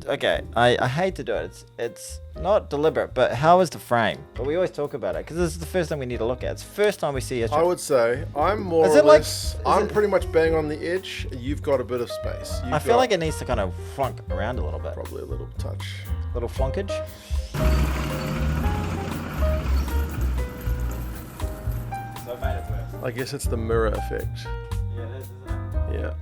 okay, I hate to do it. It's not deliberate, but how is the frame? But we always talk about it because this is the first thing we need to look at. It's the first time we see I would say I'm more or less. I'm pretty much bang on the edge. You've got a bit of space. I feel like it needs to kind of flunk around a little bit. Probably a little touch. Little flunkage. So I made it work. I guess it's the mirror effect. Yeah, it is, isn't it? Yeah.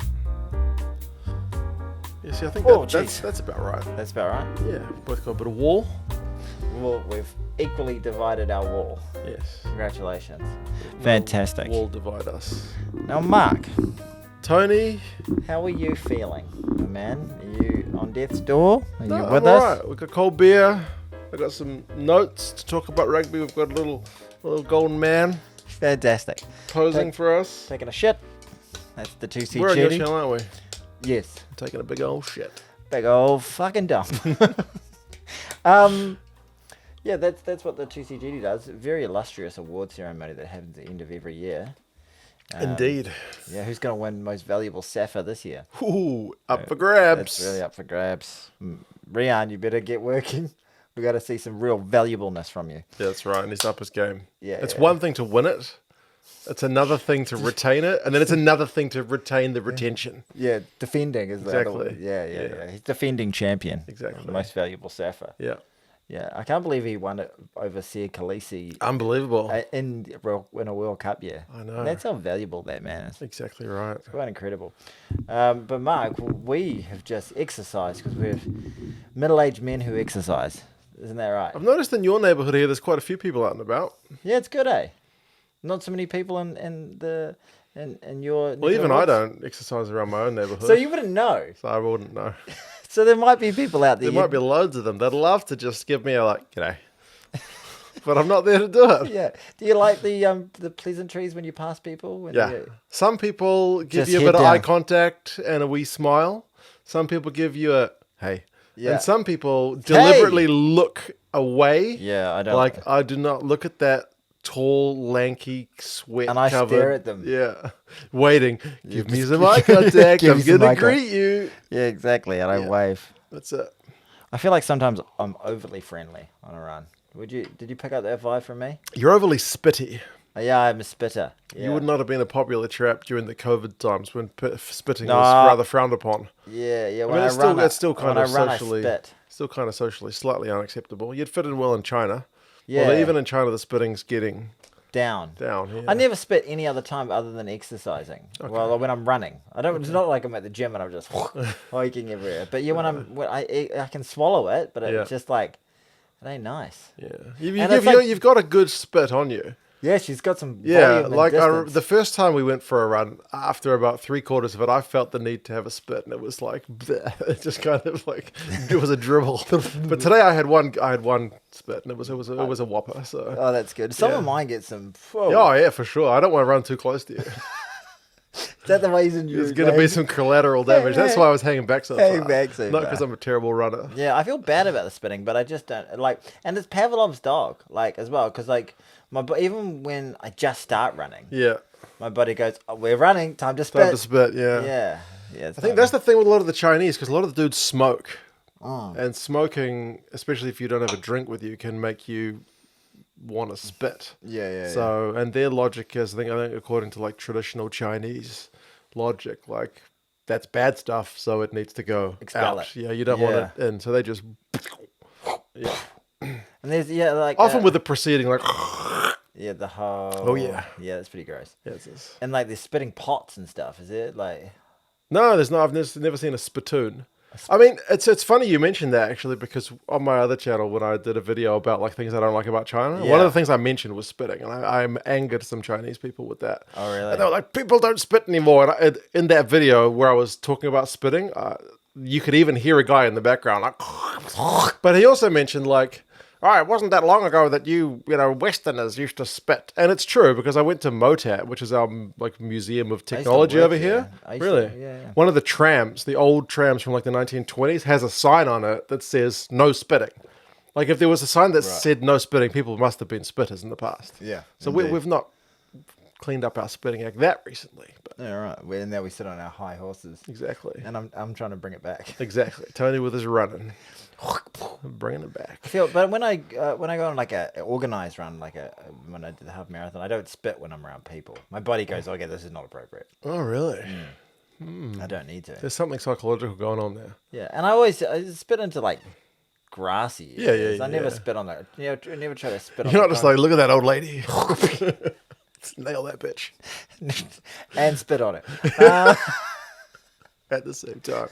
Yeah, see, I think that's about right. That's about right. Yeah, both got a bit of wall. Well, we've equally divided our wall. Yes. Congratulations. Fantastic. Wall divide us. Now, Mark. Tony. How are you feeling, my man? Are you on death's door? Are you with I'm us? all right. We've got cold beer. I got some notes to talk about rugby. We've got a little golden man. Fantastic. Posing for us. Taking a shit. That's the 2C We're on your duty. channel, aren't we? Yes. Taking a big old shit. Big old fucking dump. Yeah, that's what the 2CGD does. Very illustrious award ceremony that happens at the end of every year. Indeed. Yeah, who's going to win most valuable Safa this year? Ooh, up for grabs. It's really up for grabs. Rian, you better get working. We got to see some real valuableness from you. Yeah, that's right. And he's up his game. Yeah, it's yeah. one thing to win it. It's another thing to retain it, and then it's another thing to retain the retention. Yeah, defending is the other Exactly. one. Yeah. He's defending champion. Exactly. The most valuable Safa. Yeah. Yeah, I can't believe he won it over Sia Khaleesi Unbelievable. in a World Cup year. I know. And that's how valuable that man is. Exactly right. Quite incredible. But Mark, we have just exercised because we're middle-aged men who exercise. Isn't that right? I've noticed in your neighbourhood here, there's quite a few people out and about. Yeah, it's good, eh? Not so many people in your. Well, even I don't exercise around my own neighbourhood. So you wouldn't know. So I wouldn't know. So there might be people out there. There might be loads of them. They'd love to just give me a g'day. But I'm not there to do it. Yeah. Do you like the pleasantries when you pass people? When Yeah. Some people give Just you a head bit of down. eye contact and a wee smile. Some people give you a hey. Yeah. And some people deliberately look away. Yeah, I don't. Like, I do not look at that tall, lanky, sweat And I covered. stare at them. Yeah. Waiting. Give me just some eye contact. give I'm me some going eye to greet you. Yeah, exactly. And I Yeah. wave. That's it. I feel like sometimes I'm overly friendly on a run. Did you pick up that vibe from me? You're overly spitty. Yeah, I'm a spitter. Yeah. You would not have been a popular chap during the COVID times when spitting No. was rather frowned upon. Yeah. I When mean, I it's run, still kind when of I run, socially, I spit. still kind of socially slightly unacceptable. You'd fit in well in China. Yeah. Although even in China, the spitting's getting Down. down. Yeah. I never spit any other time other than exercising. Well, when I'm running, I don't. It's not like I'm at the gym and I'm just hiking everywhere. But yeah, when I can swallow it, but Yeah. it's just like it ain't nice. Yeah, And it's like- you've got a good spit on you. Yeah, she's got some. Yeah, volume and like distance. the first time we went for a run, after about 3/4 of it, I felt the need to have a spit, and it was like bleh. It just kind of like it was a dribble. But today I had one spit, and it was a whopper. So Oh, that's good. Some Yeah. of mine get some. Whoa. oh yeah, for sure. I don't want to run too close to you. Is that the reason you? There's going to be some collateral damage. That's why I was hanging back so far. Hang back so Not far. because I'm a terrible runner. Yeah, I feel bad about the spitting, but I just don't like. And it's Pavlov's dog, like as well, because like even when I just start running, Yeah, my buddy goes, "Oh, we're running, time to spit." time to spit. Yeah. Yeah. I think that's the thing with a lot of the Chinese, because a lot of the dudes smoke. Oh. And smoking, especially if you don't have a drink with you, can make you want to spit. Yeah. So, and their logic is, I think according to like traditional Chinese logic, like that's bad stuff, so it needs to go Expel out. it. Yeah, you don't want it in. So they just, yeah. And there's like Often with the proceeding, like, the whole. Oh, yeah. Yeah, that's pretty gross. yeah, it's this. And like there's spitting pots and stuff. Is it like? No, there's no. I've never seen a spittoon. I mean, it's funny you mentioned that actually, because on my other channel, when I did a video about like things I don't like about China, one Yeah. of the things I mentioned was spitting, and I'm angered some Chinese people with that. Oh, really? And they were like, people don't spit anymore. And in that video where I was talking about spitting, you could even hear a guy in the background like, but he also mentioned like, oh, it wasn't that long ago that you know, Westerners used to spit. And it's true, because I went to MOTAT, which is our like museum of technology work over there. here. I used to- Really? yeah. One of the trams, the old trams from like the 1920s, has a sign on it that says no spitting. Like if there was a sign that said no spitting, people must have been spitters in the past. Yeah, So indeed. we've not cleaned up our spitting act that recently. But Yeah, right. Well, now we sit on our high horses. exactly. And I'm trying to bring it back. Exactly. Tony with his running. Bringing it back. But when I go on like a organized run, when I do the half marathon, I don't spit when I'm around people. My body goes, okay, this is not appropriate. Oh, really? I don't need to. There's something psychological going on there. Yeah, and I spit into like grassy areas. Yeah, I never yeah. spit on that. You know, I never try to spit on. You're not just like, look at that old lady. Nail that bitch. and spit on it. At the same time.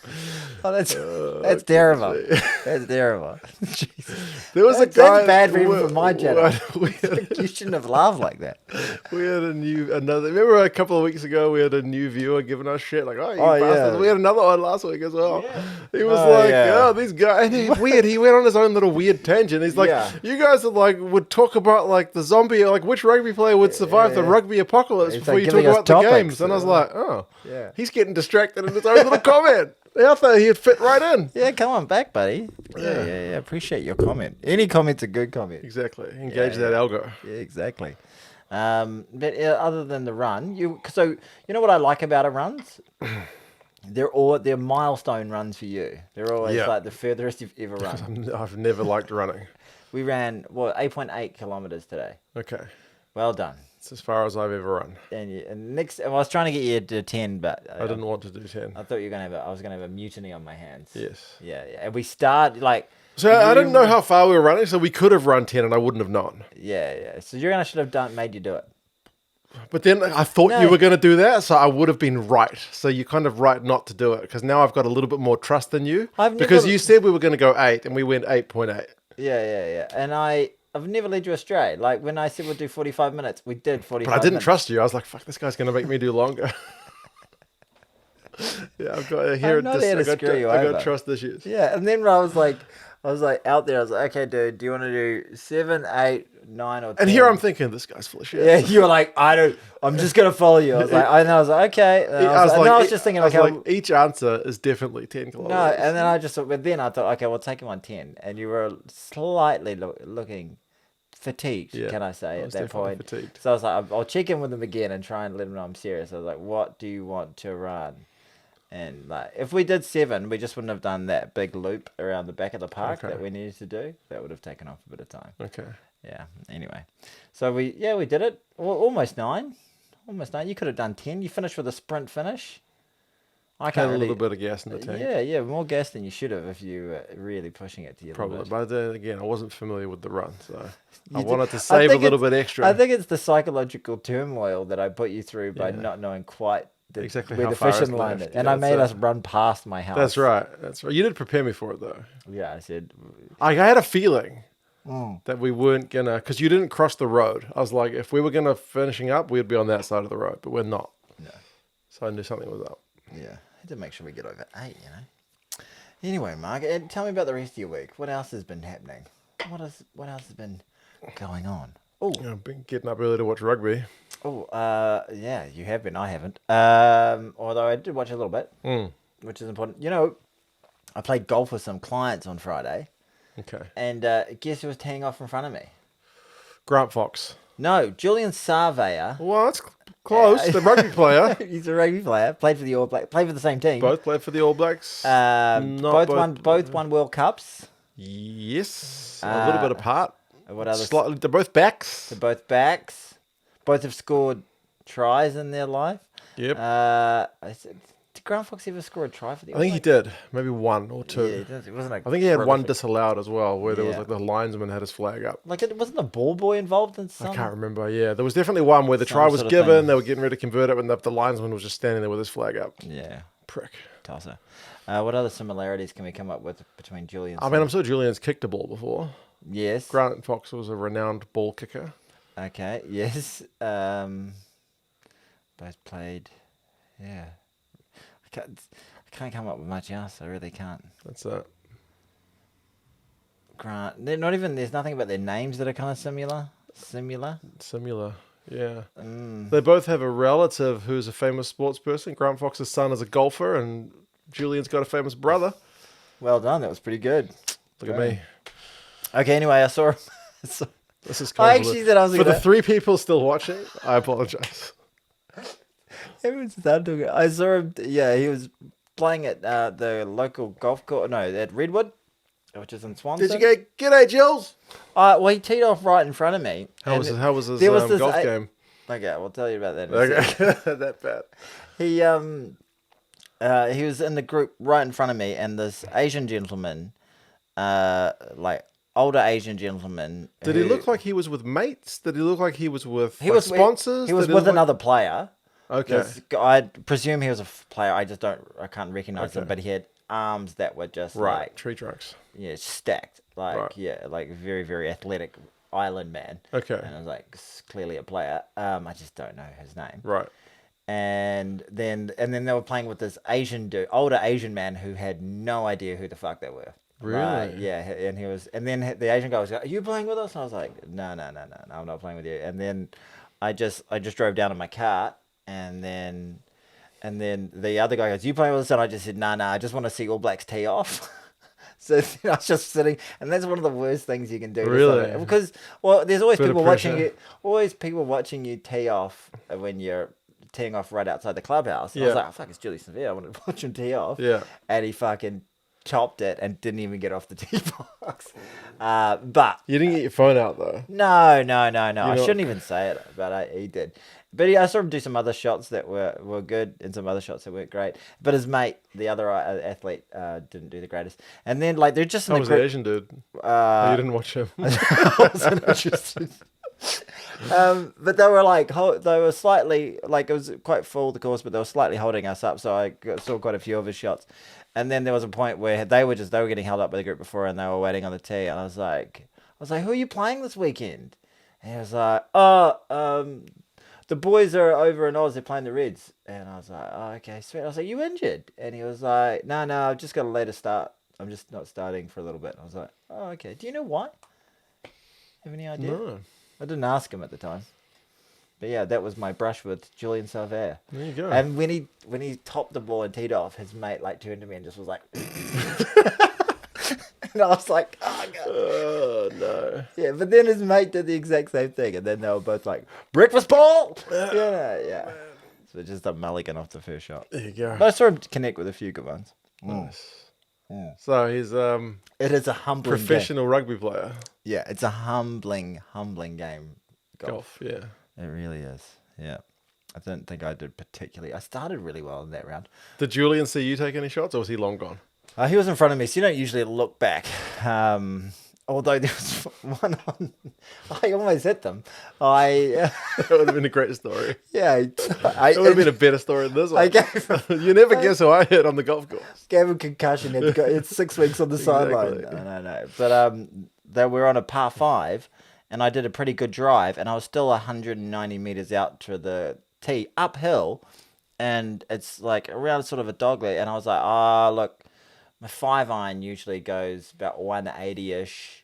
Oh, that's terrible. That's terrible. There was That's bad for even for my channel. You shouldn't have laughed like that. We had remember a couple of weeks ago we had a new viewer giving us shit like, oh, you Oh, bastards. yeah. We had another one last week as well. Yeah. He was Oh, these guys, and he went on his own little weird tangent. He's like, Yeah. you guys are like would talk about like the zombie, like which rugby player would survive the rugby apocalypse It's before like you talk giving us about the topics. games. And I was like, oh, Yeah. he's getting distracted in his own little comment. I thought he'd fit right in. Yeah, come on back, buddy. Yeah. Appreciate your comment. Any comment's a good comment. Exactly. Engage that algo. Yeah, exactly. But other than the run, you know what I like about our runs? They're milestone runs for you. They're always Yeah. like the furthest you've ever run. I've never liked running. We ran 8.8 kilometers today. Okay. Well done. It's as far as I've ever run. And I was trying to get you to 10, but I didn't want to do 10. I thought you were I was gonna have a mutiny on my hands. Yes. Yeah. And we start like. So I didn't know how far we were running, so we could have run 10 and I wouldn't have known. Yeah. So should have made you do it. But then I thought No. you were going to do that, so I would have been right. So you're kind of right not to do it, because now I've got a little bit more trust than you. Because you said we were going to go 8 and we went 8.8. Yeah. And I've never led you astray. Like when I said we'll do 45 minutes, we did 45 But I didn't minutes. trust you. I was like, fuck, this guy's going to make me do longer. Yeah, I've got here. I'm not there to screw you I over. got trust issues. Yeah, and then I was like out there. I was like, okay, dude, do you want to do 7, 8, 9, or 10? And here I'm thinking, this guy's full of shit. Yeah, you were like, I'm just gonna follow you. I was like, okay. And I was just thinking, each answer is definitely 10 kilometers. no. And then I thought, okay, we'll take him on 10. And you were slightly looking fatigued, Yeah, can I say, I at was that definitely point. fatigued. So I was like, I'll check in with him again and try and let him know I'm serious. I was like, what do you want to run? And like, if we did 7, we just wouldn't have done that big loop around the back of the park that we needed to do. That would have taken off a bit of time. Okay. Yeah. Anyway, so we did it. Almost 9. Almost 9. You could have done 10. You finished with a sprint finish. I Had can't a really. little bit of gas in the tank. Yeah. More gas than you should have if you were really pushing it to your Probably. limit. But then again, I wasn't familiar with the run, so I You wanted did- to I save a think little it's- bit extra. I think it's the psychological turmoil that I put you through by not knowing quite Exactly where how the far fishing it's line left. is. And Yeah, I made that's us run past my house. That's right. You did prepare me for it, though. Yeah, I said. I had a feeling that we weren't going to, because you didn't cross the road. I was like, if we were going to finishing up, we'd be on that side of the road, but we're not. No. So I knew something was up. Yeah, I had to make sure we get over 8, you know. Anyway, Mark, tell me about the rest of your week. What else has been happening? What else has been going on? Oh, I've been getting up early to watch rugby. yeah, you have been. I haven't. Although I did watch a little bit, which is important. You know, I played golf with some clients on Friday, Okay. and guess who was teeing off in front of me? Grant Fox. No, Julian Sarveyor. Well, that's close. The rugby player. He's a rugby player. Played for the All Blacks. Played for the same team. Both played for the All Blacks. Both won World Cups. Yes. A little bit apart. What other? Slightly, they're both backs. They're both backs. Both have scored tries in their life. Yep. Did Grant Fox ever score a try for the I All think he Blacks? did. Maybe 1 or 2. Yeah, it wasn't. I think he had one prolific- disallowed as well, where there was Yeah. like the linesman had his flag up. Like, it wasn't the ball boy involved in some. I can't remember. Yeah, there was definitely one where the Some try was sort of given. thing. They were getting ready to convert it, and the linesman was just standing there with his flag up. Yeah, Prick. tosser. What other similarities can we come up with between Julian? I mean, I'm sure Julian's kicked a ball before. Yes. Grant Fox was a renowned ball kicker. Okay. Yes. Both played. Yeah. I can't come up with much else. I really can't. That's it. Grant. They're not even. There's nothing about their names that are kind of similar. Similar. Yeah. Mm. They both have a relative who's a famous sports person. Grant Fox's son is a golfer, and Julian's got a famous brother. Well done. That was pretty good. Look at me. Okay. Anyway, I saw. This is I actually said I was for the gonna. 3 people still watching. I apologize. Everyone started talking. I saw him. Yeah, he was playing at the local golf course. No, at Redwood, which is in Did you Swanson. go, g'day, Jules? Well, he teed off right in front of me. How was his there was this golf game? Okay, we'll tell you about that in a second. Okay, that bad. He was in the group right in front of me, and this Asian gentleman, like older Asian gentleman. Did he look like he was with mates? Did he look like he was with sponsors? He was Did with look another player. Okay. I presume he was a player. I can't recognize him, but he had arms that were just like tree trunks. yeah, stacked, like like very very athletic island man. Okay. And I was like, clearly a player. I just don't know his name. Right. And then they were playing with this older Asian man who had no idea who the fuck they were. Really? Yeah, and then the Asian guy was like, "Are you playing with us?" And I was like, "No, I'm not playing with you." And then I just drove down in my cart, and then the other guy goes, "You playing with us?" And I just said, "No, I just want to see All Blacks tee off." So I was just sitting, and that's one of the worst things you can do. Really? Because there's always people watching you tee off when you're teeing off right outside the clubhouse. And I was like, oh, fuck, it's Julie Severe. I want to watch him tee off. Yeah. And he fucking chopped it and didn't even get off the tee box. But You didn't get your phone out though. no. I shouldn't even say it, but he did. But I saw him do some other shots that were good and some other shots that weren't great. But his mate, the other athlete, didn't do the greatest. And then they're just in How the was the Asian dude? You didn't watch him. I wasn't interested. But they were slightly, like, it was quite full, the course, but they were slightly holding us up, so I saw quite a few of his shots. And then there was a point where they were getting held up by the group before, and they were waiting on the tee, and I was like, who are you playing this weekend? And he was like, the boys are over in Oz, they're playing the Reds. And I was like, oh, okay, sweet. I was like, you injured? And he was like, no, I've just got a later start. I'm just not starting for a little bit. I was like, oh, okay. Do you know why? Have any idea? No. I didn't ask him at the time. But yeah, that was my brush with Julian Salvaire. There you go. And when he topped the ball and teed off, his mate turned to me and just was like, and I was like, oh god. Oh no. Yeah, but then his mate did the exact same thing, and then they were both like, breakfast ball. Yeah. So just a mulligan off the first shot. There you go. But I saw him connect with a few good ones. Nice. Yeah. So he's It is a humbling professional rugby player. Yeah, it's a humbling game. Golf, yeah. It really is. Yeah. I didn't think I did particularly. I started really well in that round. Did Julian see you take any shots, or was he long gone? He was in front of me, so you don't usually look back. Although there was one on, I almost hit them. That would have been a great story. Yeah. It would have been a better story than this one. I gave You never guess who I hit on the golf course. gave him concussion. It's 6 weeks on the sideline. No. But they were on a par 5, and I did a pretty good drive, and I was still 190 meters out to the tee, uphill, and it's like around sort of a dogleg, and I was like, look, my 5-iron usually goes about 180-ish,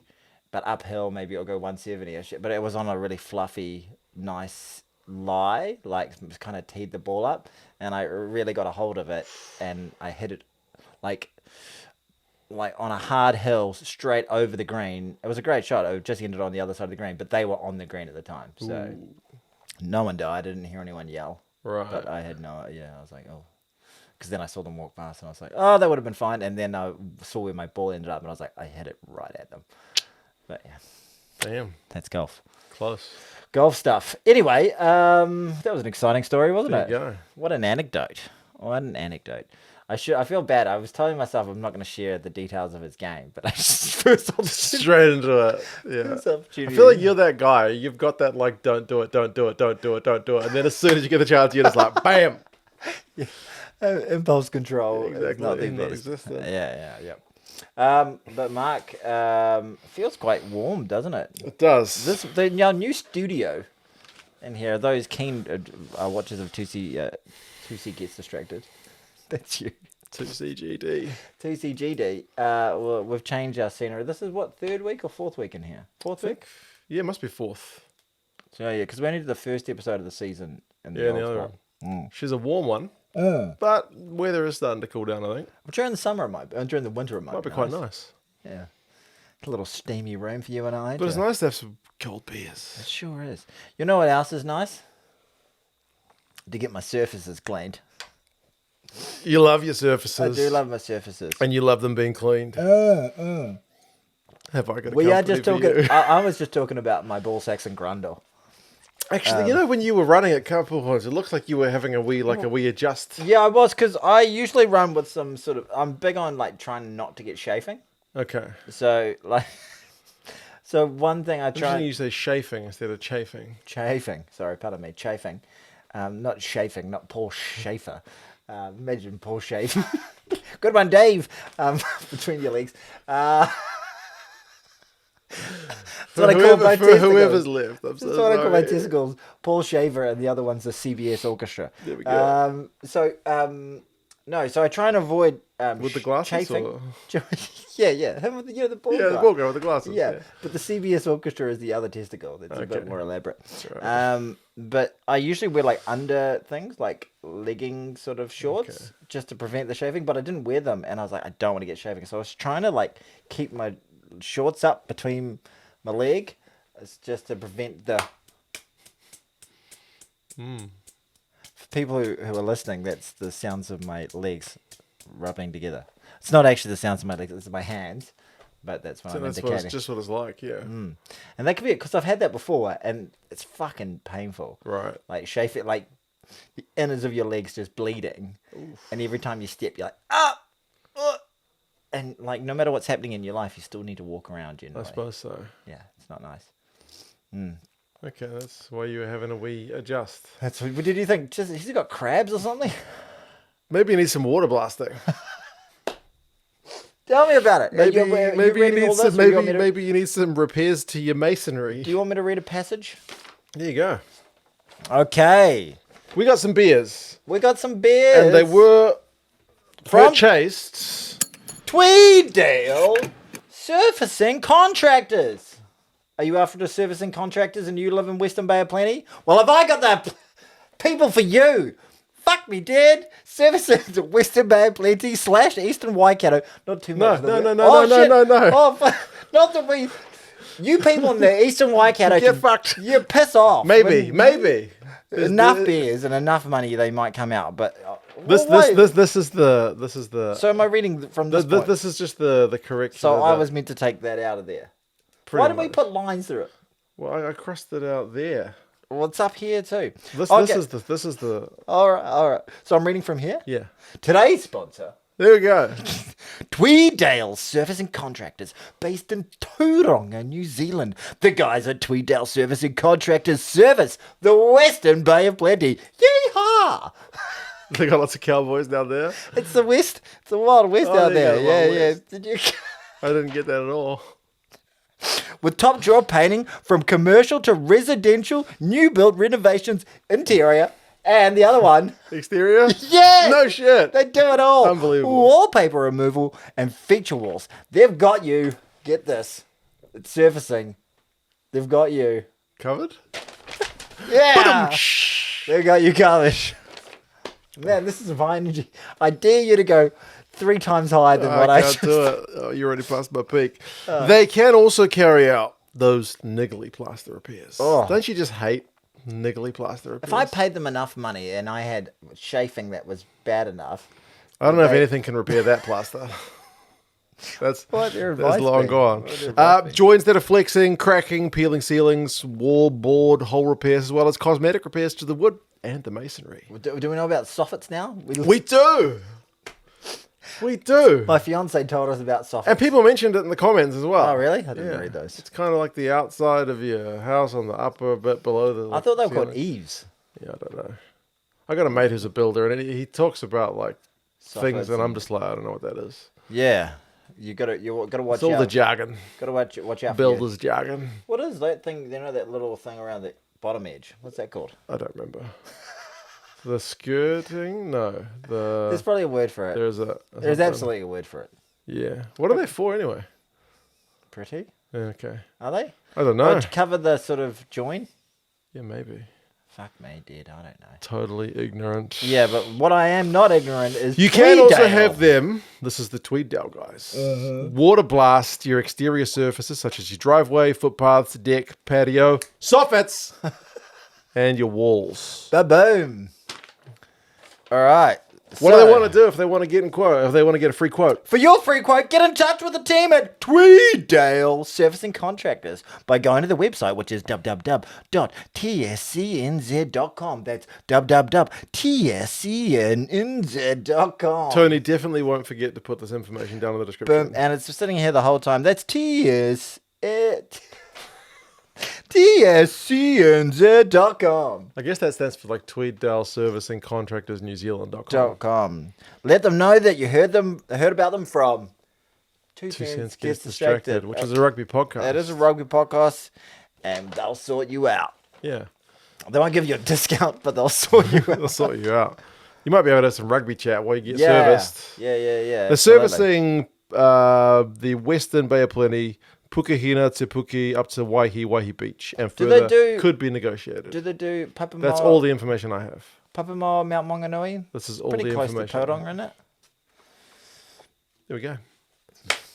but uphill maybe it'll go 170-ish. But it was on a really fluffy, nice lie, like kind of teed the ball up, and I really got a hold of it, and I hit it like on a hard hill straight over the green. It was a great shot. It just ended on the other side of the green, but they were on the green at the time, so no one died. I didn't hear anyone yell. Right. But I had I was like, oh. Because then I saw them walk past and I was like, oh, that would have been fine. And then I saw where my ball ended up and I was like, I hit it right at them. But yeah. Damn. That's golf. Close. Golf stuff. Anyway, that was an exciting story, wasn't There it? you go. What an anecdote. I feel bad. I was telling myself I'm not going to share the details of his game, but I just Straight into it. Yeah. I feel like you're that guy. You've got that like, don't do it. And then as soon as you get the chance, you're just like, bam. Yeah. Impulse control. Exactly. Not existent. Yeah. But Mark, feels quite warm, doesn't it? It does. Our new studio in here. Those keen watchers of 2C Gets Distracted. That's you. 2CGD. 2CGD. Well, we've changed our scenery. This is what, 3rd week or 4th week in here? 4th week? Yeah, it must be 4th. So yeah, because we only did the first episode of the season. In the other one. She's a warm one. But weather is starting to cool down, I think. During the summer, during the winter, it might be quite nice. Yeah. A little steamy room for you and I. But it's nice to have some cold beers. It sure is. You know what else is nice? to get my surfaces cleaned. You love your surfaces. I do love my surfaces. And you love them being cleaned. Have I got a We are company just for talking. you? I was just talking about my ball sacks and grundle. Actually, when you were running at couple points, it looks like you were having a wee adjust. Yeah, I was, because I usually run with some sort of. I'm big on like trying not to get chafing. Okay. So like, so one thing I try. You say chafing instead of chafing. Chafing. Sorry, pardon me. Chafing. Not chafing. Not Paul Schaefer. Imagine Paul Schaefer. Good one, Dave. Between your legs. That's what I call my testicles. Whoever's left. I'm so That's what I call my sorry. testicles. Paul Shaver, and the other one's the CBS Orchestra. There we go. No, so I try and avoid With the glasses? chafing. Or? Yeah. Him with the ball Yeah, guy. the ball guy with the glasses. Yeah, but the CBS Orchestra is the other testicle. That's a bit Okay. more elaborate. Right. But I usually wear like under things, like legging sort of shorts, just to prevent the shaving. But I didn't wear them, and I was like, I don't want to get shaving. So I was trying to like keep my shorts up between my leg. It's just to prevent the... For people who are listening, that's the sounds of my legs rubbing together. It's not actually the sounds of my legs, it's my hands. But that's what So I'm that's indicating. just what it's like, yeah. And that could be it, because I've had that before, and it's fucking painful. Right. Like, chafe it, like, the innards of your legs just bleeding. Oof. And every time you step, you're like, ah! And, like, no matter what's happening in your life, you still need to walk around generally. I suppose so. Yeah, it's not nice. Okay, that's why you were having a wee adjust. That's what did you think? Just, he's got crabs or something? Maybe you need some water blasting. Tell me about it. Maybe Maybe you need some repairs to your masonry. Do you want me to read a passage? There you go. Okay. We got some beers, We got some beers. and they were From- purchased. Tweeddale Surfacing Contractors. Are you after the surfacing contractors and you live in Western Bay of Plenty? Well, have I got the people for you? Fuck me, Dad. Surfacing to Western Bay of Plenty / Eastern Waikato. Not too much. No. Oh, not that we... You people in the Eastern Waikato... Get fucked. You piss off. Maybe. Enough beers and enough money, they might come out, but... This is the. So am I reading from this point? This is just the correction. So of I the- was meant to take that out of there. pretty Why did we much. put lines through it? Well, I crossed it out there. Well, it's up here too. This Okay. is the. All right. So I'm reading from here. Yeah. Today's sponsor, There we go. Tweeddale Surfacing Contractors, based in Tauranga, New Zealand. The guys at Tweeddale Surfacing Contractors service the Western Bay of Plenty. Yeehaw! They got lots of cowboys down there. It's the West. It's the Wild West out there there. you go, Wild Yeah. West. Did you? I didn't get that at all. With top drawer painting from commercial to residential, new build renovations, interior, and the other one. Exterior? Yeah! No shit. They do it all. Unbelievable. Wallpaper removal and feature walls. They've got you. Get this. It's surfacing. They've got you. Covered? Yeah! They've got you covered. Man, this is high energy. I dare you to go 3 times higher than what I can't just... do it. Oh, you already passed my peak. They can also carry out those niggly plaster repairs. Oh. Don't you just hate niggly plaster repairs? If I paid them enough money and I had chafing that was bad enough... I don't know if they- anything can repair that plaster. That's What their advice that's long be? gone. What their advice be? Joints that are flexing, cracking, peeling ceilings, wall, board, hole repairs, as well as cosmetic repairs to the wood and the masonry. Do we know about soffits now? We do. We do. My fiance told us about soffits. And people mentioned it in the comments as well. Oh, really? I didn't read those. It's kind of like the outside of your house on the upper bit below the. I thought they were ceiling. called eaves. Yeah, I don't know. I got a mate who's a builder, and he talks about like things, Soffits and I'm just like, I don't know what that is. Yeah, you gotta watch It's all out. the jargon, Gotta watch out. For you. builders jargon. What is that thing? You know that little thing around the bottom edge? What's that called? I don't remember. The skirting? No. There's probably a word for it. There's There's absolutely a word for it. Yeah. What are they for anyway? Pretty? Yeah, okay. Are they? I don't Oh, know. to cover the sort of join? Yeah, maybe. Fuck me, dude. I don't know. Totally ignorant. Yeah, but what I am not ignorant is You can also Tweeddale. have them. This is the Tweeddale guys. Water blast your exterior surfaces such as your driveway, footpaths, deck, patio, soffits, and your walls. Ba-boom. All right. What do they want to do if they want to get if they want to get a free quote? For your free quote, get in touch with the team at Tweeddale Servicing Contractors by going to the website, which is www.tscnz.com. That's www.tscnz.com. Tony definitely won't forget to put this information down in the description. Boom, and it's just sitting here the whole time. That's tscnz.com. I guess that stands for like Tweeddale Servicing Contractors New Zealand.com. Let them know that you heard about them from Two Cents Gets Distracted, which is a rugby podcast. It is a rugby podcast, and they'll sort you out. Yeah. They won't give you a discount, but they'll sort you out. They'll sort you out. You might be able to have some rugby chat while you get serviced. Yeah. They're absolutely. servicing the Western Bay of Plenty, Pukahina to Puki up to Waihi Beach, and further could be negotiated. Do they do Papamoa? That's all the information I have. Papamoa, Mount Maunganui? This is all pretty the close information. to Tauranga, isn't it? There we go.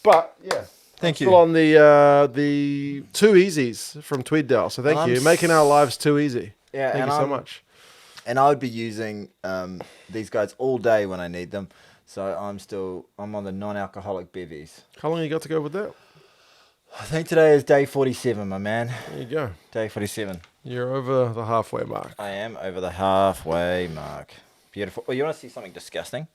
But yeah, thank you. Still on the two easies from Tweeddale. So thank you, making our lives too easy. Yeah, thank you so much. And I would be using these guys all day when I need them. So I'm on the non-alcoholic bevies. How long you got to go with that? I think today is day 47, my man. There you go. Day 47. You're over the halfway mark. I am over the halfway mark. Beautiful. Oh, you want to see something disgusting?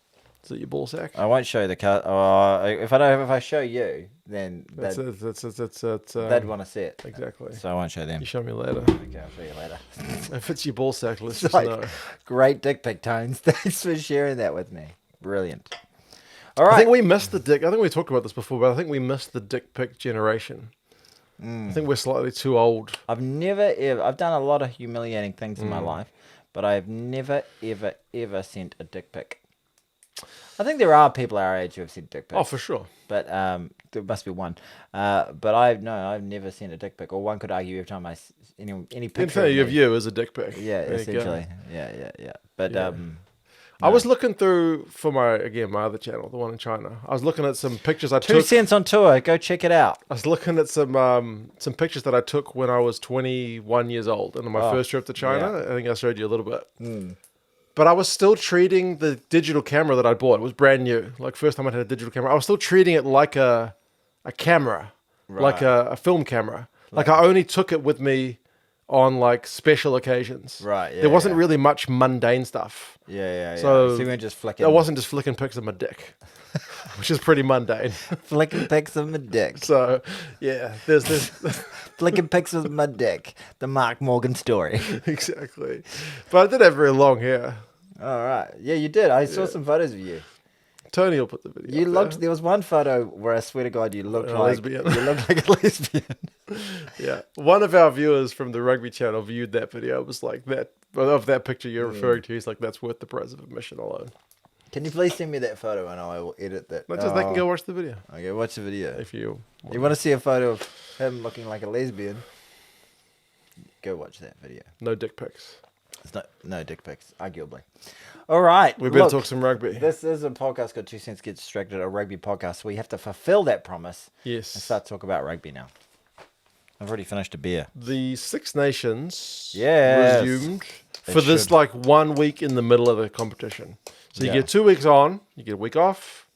Is it your ball sack? I won't show you the cut. If I show you, then they'd want to see it. Exactly. So I won't show them. You show me later. Okay, I'll show you later. If it's your ball sack, let's just Like, know. great dick pic, Tones. Thanks for sharing that with me. Brilliant. All right. I think we missed the dick. I think we talked about this before, but I think we missed the dick pic generation. I think we're slightly too old. I've done a lot of humiliating things in my life, but I've never, ever sent a dick pic. I think there are people our age who have sent dick pics. Oh, for sure. But there must be one. But I've never sent a dick pic. Or one could argue every time any picture of you is a dick pic. Yeah, essentially. Yeah. But I was looking through for my other channel, the one in China. I was looking at some pictures I took. 2 Cents on Tour. Go check it out. I was looking at some pictures that I took when I was 21 years old, and on my first trip to China. Yeah. I think I showed you a little bit. But I was still treating the digital camera that I bought. It was brand new. Like, first time I had a digital camera. I was still treating it like a camera, like a film camera. Like, I only took it with me on, like, special occasions. Right, yeah. There wasn't really much mundane stuff. Yeah. So you weren't just flicking. I wasn't just flicking pics of my dick, which is pretty mundane. Flicking pics of my dick. So, yeah, there's this. Flicking pics of my dick. The Mark Morgan story. Exactly. But I did have very long hair. All right. Yeah, you did. I saw some photos of you. Tony will put the video. You looked. There was one photo where I swear to God, you looked like lesbian. You looked like a lesbian. Yeah. One of our viewers from the rugby channel viewed that video. It was like that of that picture you're referring to. He's like, that's worth the price of admission alone. Can you please send me that photo and I will edit that? Not just they can go watch the video. Okay, watch the video. If you want to see a photo of him looking like a lesbian, go watch that video. No dick pics. It's no dick pics, arguably. All right. We better talk some rugby. This is a podcast called 2 Cents Get Distracted, a rugby podcast. We have to fulfill that promise. Yes. And start to talk about rugby now. I've already finished a beer. The Six Nations It resumed for this should. like 1 week in the middle of the competition. So you get 2 weeks on, you get a week off,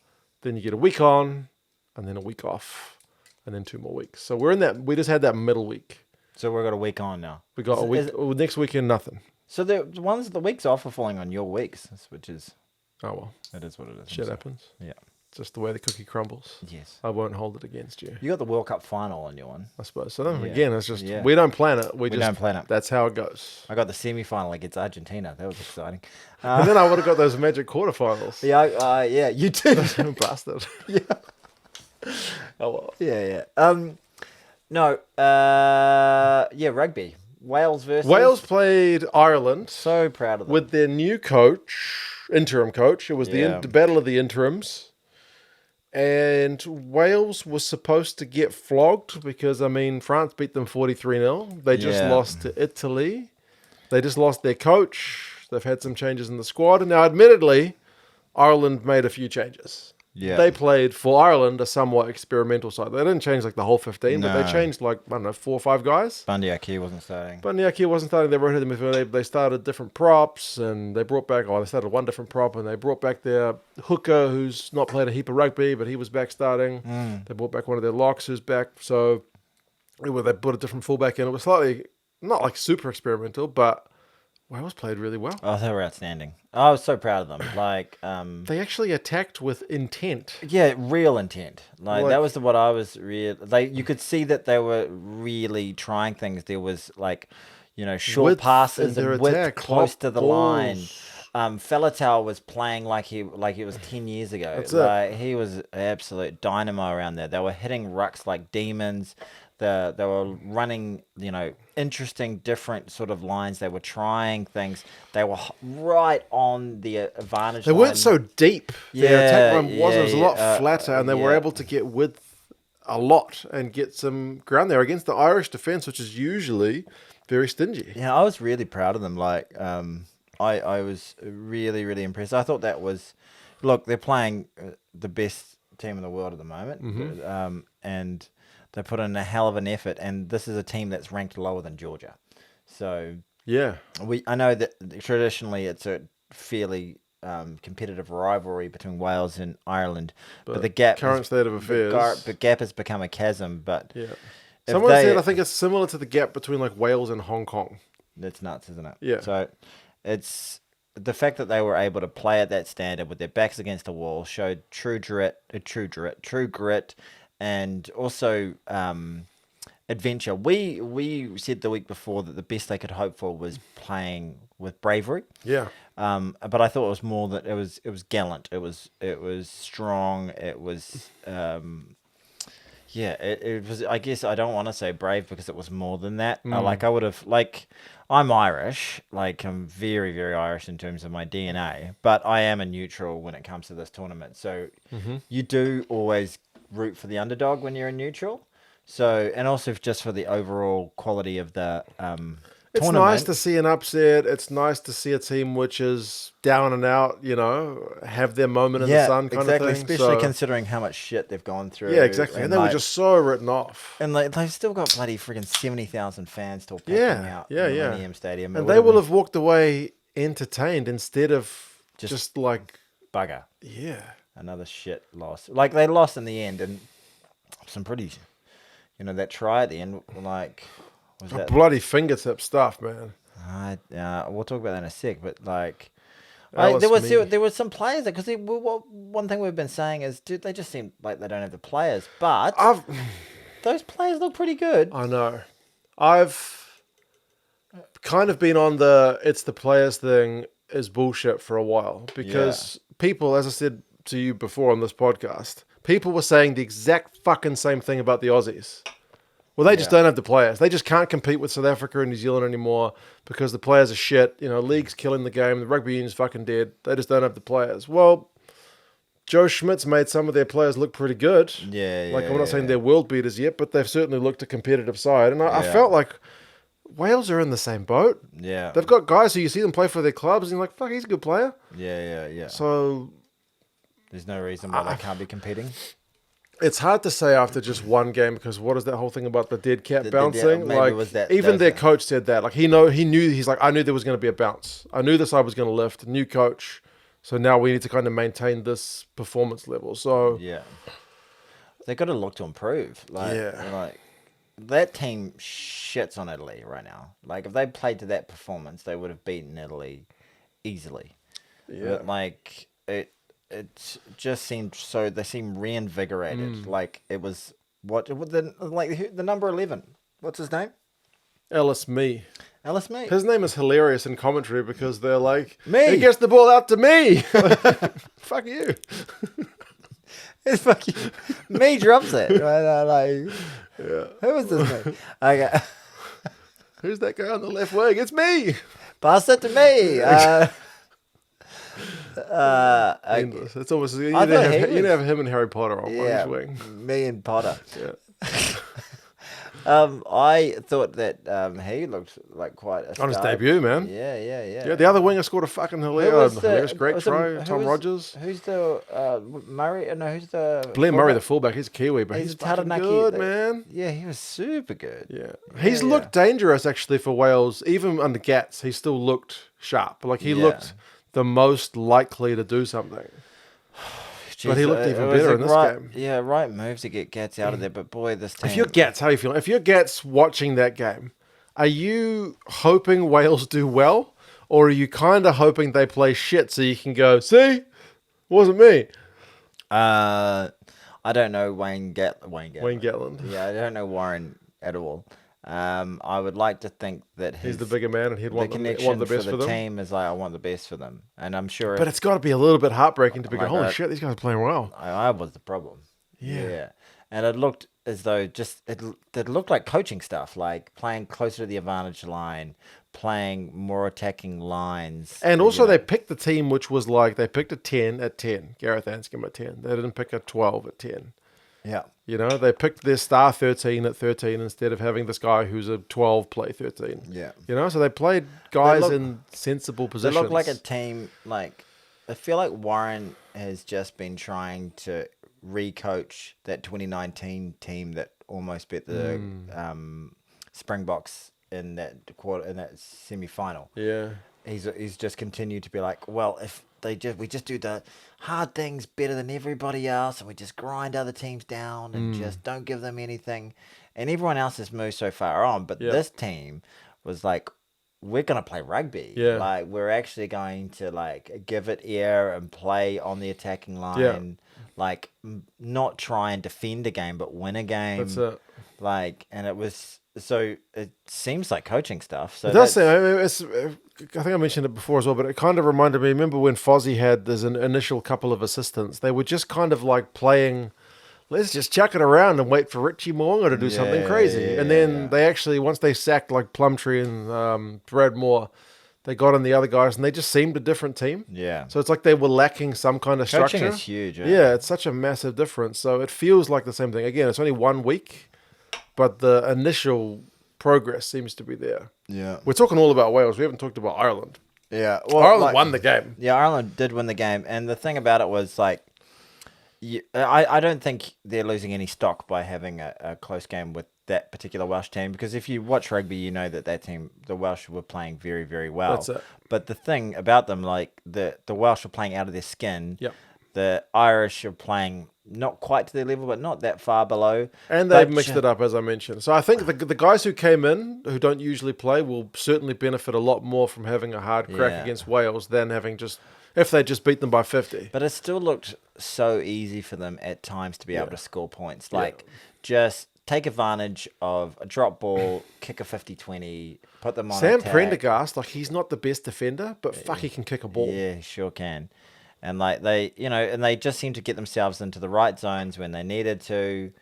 then you get a week on, and then a week off, and then 2 more weeks. So we're in that. We just had that middle week. So we've got a week on now. We got a week. Next weekend, nothing. So the ones the weeks off are falling on your weeks, which is Oh well, it is what it is. shit happens. Yeah. Just the way the cookie crumbles. Yes. I won't hold it against you. You got the World Cup final on your one. I suppose. So Yeah. again, it's just Yeah. we don't plan it. We just don't plan it. That's how it goes. I got the semi-final against Argentina. That was exciting. And then I would have got those magic quarterfinals. Yeah, you did. Bastard. Yeah. Oh well. Yeah. Rugby. Wales played Ireland So proud of them. with their new coach, interim coach. It was the battle of the interims. And Wales was supposed to get flogged because, France beat them 43-0. They just lost to Italy. They just lost their coach. They've had some changes in the squad. Now, admittedly, Ireland made a few changes. Yeah. They played for Ireland a somewhat experimental side. They didn't change like the whole 15, but No. they changed like, I don't know, 4 or 5 guys. Bundy Aki wasn't starting. But Niaki wasn't starting. They rotated the midfield. They started different props, and they brought back. They started one different prop, and they brought back their hooker, who's not played a heap of rugby, but he was back starting. They brought back one of their locks, who's back. So they put a different fullback in. It was slightly not like super experimental, but Wales played really well. Oh, they were outstanding. I was so proud of them. Like, They actually attacked with intent. yeah, real intent. Like that was what I was real. You could see that they were really trying things. There was like, short Width passes in their and width attack, close hot to the balls. line. Falatau was playing like he was 10 years ago. That's like he was absolute dynamo around there. They were hitting rucks like demons. They were running, interesting, different sort of lines. They were trying things. They were right on the advantage They line. weren't so deep. Their attack run was. It was a lot flatter, and they were able to get width a lot and get some ground there against the Irish defence, which is usually very stingy. Yeah, I was really proud of them. Like, I was really, really impressed. I thought that was, look, they're playing the best team in the world at the moment, and they put in a hell of an effort. And this is a team that's ranked lower than Georgia, so Yeah. I know that traditionally it's a fairly competitive rivalry between Wales and Ireland, but the gap, current state of affairs, the gap has become a chasm. But yeah. Someone said I think it's similar to the gap between like Wales and Hong Kong. That's nuts, isn't it? Yeah. So it's the fact that they were able to play at that standard with their backs against the wall showed true grit, and also adventure. We said the week before that the best they could hope for was playing with bravery. Yeah. But I thought it was more that it was gallant. It was strong. It was it was. I guess I don't want to say brave because it was more than that. I would have I'm Irish. Like I'm very, very Irish in terms of my DNA, but I am a neutral when it comes to this tournament. So you do always root for the underdog when you're a neutral. So, and also just for the overall quality of the It's tournament. nice to see an upset. It's nice to see a team which is down and out, have their moment in the sun kind of thing. Especially considering how much shit they've gone through. Yeah, exactly. And they were just so written off. And they've still got bloody freaking 70,000 fans still packing out in the Millennium Stadium. And they will have walked away entertained instead of just like... Bugger. Yeah. Another shit loss. Like, they lost in the end, and some pretty... that try at the end, like... Was that bloody fingertip stuff, man. We'll talk about that in a sec, but like... There was some players because one thing we've been saying is, dude, they just seem like they don't have the players, but those players look pretty good. I know. I've kind of been on it's the players thing is bullshit for a while because people, as I said to you before on this podcast, people were saying the exact fucking same thing about the Aussies. Well, they just don't have the players. They just can't compete with South Africa and New Zealand anymore because the players are shit. League's killing the game. The rugby union's fucking dead. They just don't have the players. Well, Joe Schmidt's made some of their players look pretty good. I'm not saying they're world beaters yet, but they've certainly looked a competitive side. And I felt like Wales are in the same boat. Yeah. They've got guys who you see them play for their clubs and you're like, fuck, he's a good player. Yeah. So... There's no reason why they can't be competing. It's hard to say after just one game because what is that whole thing about the dead cat bouncing? Maybe their coach said that. Like he knew. He's like, I knew there was going to be a bounce. I knew the side was going to lift. New coach. So now we need to kind of maintain this performance level. So they got to look to improve. That team shits on Italy right now. Like if they played to that performance, they would have beaten Italy easily. Yeah. But it just seemed so. They seem reinvigorated. Like it was the number 11. What's his name? Ellis Mee. His name is hilarious in commentary because they're like, me. He gets the ball out to me. Fuck you. It's fuck you. Me drops it. Who is this guy? Okay. Who's that guy on the left wing? It's me. Pass it to me. It's almost you have him and Harry Potter on one wing. Me and Potter. Yeah. I thought that he looked like quite a On his star. debut, man. Yeah. The other winger scored a fucking Who was hilarious, great was try. who Tom was- Rogers. Who's the Murray? No, who's the Blair Murray, the fullback? fullback, he's Kiwi, but he's fucking Taranaki, good, man. Yeah, he was super good. Yeah. He's looked dangerous, actually, for Wales. Even under Gats, he still looked sharp. Like, he looked the most likely to do something. But he looked even better in this game. Yeah, right move to get Gats out of there. But boy, this team. If you're Gats, how are you feeling? If you're Gats watching that game, are you hoping Wales do well? Or are you kind of hoping they play shit so you can go, see? Wasn't me. I don't know Wayne Gatland. Wayne Gatland. Yeah, I don't know Warren at all. I would like to think that He's the bigger man and he'd want the best for the them. team is like, I want the best for them. And I'm sure... But it's got to be a little bit heartbreaking to be like going, holy that. shit, these guys are playing well. I was the problem. Yeah. And it looked as though it looked like coaching stuff, like playing closer to the advantage line, playing more attacking lines. And also they picked the team which was like, they picked a 10 at 10. Gareth Anscombe at 10. They didn't pick a 12 at 10. Yeah. You know, they picked their star 13 at 13 instead of having this guy who's a 12 play 13. Yeah. You know, so they played guys in sensible positions. They look like a team, like, I feel like Warren has just been trying to re-coach that 2019 team that almost beat the Springboks in that semi-final. Yeah. He's just continued to be like, well, if we just do the hard things better than everybody else, and we just grind other teams down and just don't give them anything, and everyone else has moved so far on, but this team was like, we're gonna play rugby. Yeah. Like, we're actually going to like give it air and play on the attacking line. Like, not try and defend a game, but win a game. That's it. Like, and it seems like coaching stuff. So It does seem, I think I mentioned it before as well, but it kind of reminded me, remember when Fozzie had this initial couple of assistants, they were just kind of like playing, let's just chuck it around and wait for Richie Moonga to do something crazy. And then they actually, once they sacked like Plumtree and Brad Moore, they got in the other guys and they just seemed a different team. Yeah. So it's like they were lacking some kind of structure. Coaching is huge. Yeah, it's such a massive difference. So it feels like the same thing. Again, it's only 1 week, but the initial progress seems to be there. Yeah. We're talking all about Wales. We haven't talked about Ireland. Yeah. Well, Ireland won the game. Yeah, Ireland did win the game. And the thing about it was, like, I don't think they're losing any stock by having a close game with that particular Welsh team, because if you watch rugby, you know that team, the Welsh, were playing very, very well. That's it. But the thing about them, like, the Welsh were playing out of their skin. Yep. The Irish are playing not quite to their level, but not that far below. And they've mixed it up, as I mentioned. So I think the guys who came in, who don't usually play, will certainly benefit a lot more from having a hard crack against Wales than having if they just beat them by 50. But it still looked so easy for them at times to be able to score points. Like, just take advantage of a drop ball, kick a 50-20, put them on Sam attack. Prendergast, like, he's not the best defender, but fuck, he can kick a ball. Yeah, he sure can. And like they just seem to get themselves into the right zones when they needed to,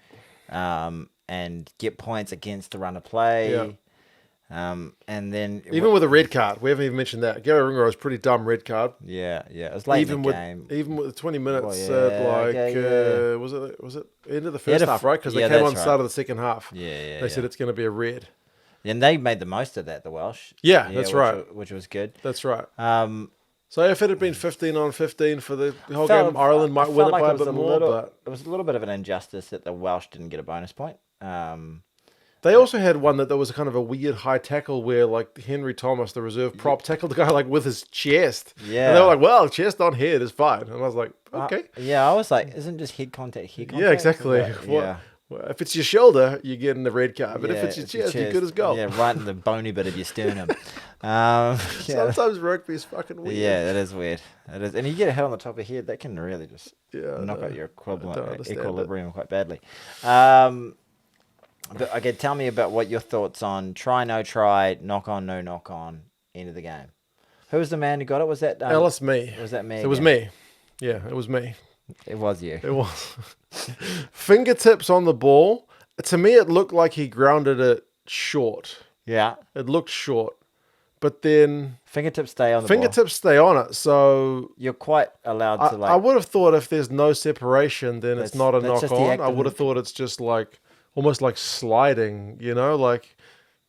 and get points against the run of play. Yeah. And then Even with a red card, we haven't even mentioned that. Gary Ringro's pretty dumb red card. yeah, it was late in the game. Even with the 20 minutes, Well, was it end of the first half, right? Because they came on the start of the second half. They said it's going to be a red. And they made the most of that, the Welsh. Yeah, that's right. Which was good. That's right. So if it had been 15-15 for the whole game, Ireland might win it by a bit more. But it was a little bit of an injustice that the Welsh didn't get a bonus point. they also had one that there was a kind of a weird high tackle where, like, Henry Thomas, the reserve prop, tackled the guy like with his chest. Yeah. And they were like, well, chest on head is fine. And I was like, okay. I was like, isn't just head contact head contact? Yeah, exactly. Yeah. Well, if it's your shoulder, you're getting the red card. But if it's your chest, you're good as gold. Yeah, right in the bony bit of your sternum. Yeah. Sometimes rugby is fucking weird. Yeah, that is weird. It is, and you get a hit on the top of your head, that can really just knock out your equilibrium quite badly. But okay, tell me about what your thoughts on try, no try, knock on, no knock on, end of the game. Who was the man who got it? Was that Ellis me? Was that me? It was me. Yeah, it was me. It was you. It was. Fingertips on the ball. To me, it looked like he grounded it short. Yeah. It looked short. But then Fingertips stay on the fingertips stay on it. So you're quite allowed to, like... I would have thought if there's no separation, then it's not a knock just on. the act I would have thought it's just like almost like sliding, like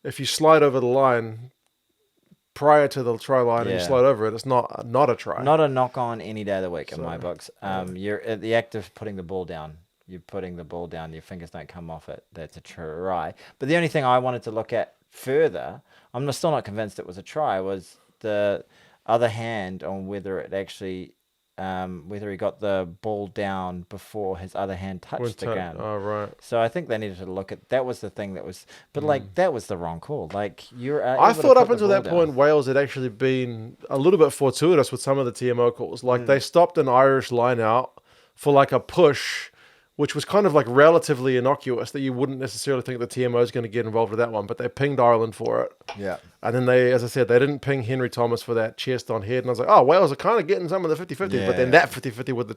if you slide over the line prior to the try line and you Yeah. slide over it, it's not a try. Not a knock on any day of the week in my So, books. You're at the act of putting the ball down. You're putting the ball down. Your fingers don't come off it. That's a try. But the only thing I wanted to look at further, I'm still not convinced it was a try, was the other hand on whether it actually, whether he got the ball down before his other hand touched the ground. Oh, right. So I think they needed to look at that. Was the thing that was, but like that was the wrong call. Like you're. I thought up until that point Wales had actually been a little bit fortuitous with some of the TMO calls. Like they stopped an Irish line out for like a push, which was kind of like relatively innocuous that you wouldn't necessarily think the TMO is going to get involved with that one, but they pinged Ireland for it. Yeah. And then they, as I said, they didn't ping Henry Thomas for that chest on head. And I was like, oh, Wales are kind of getting some of the 50-50s, but then that 50-50 with the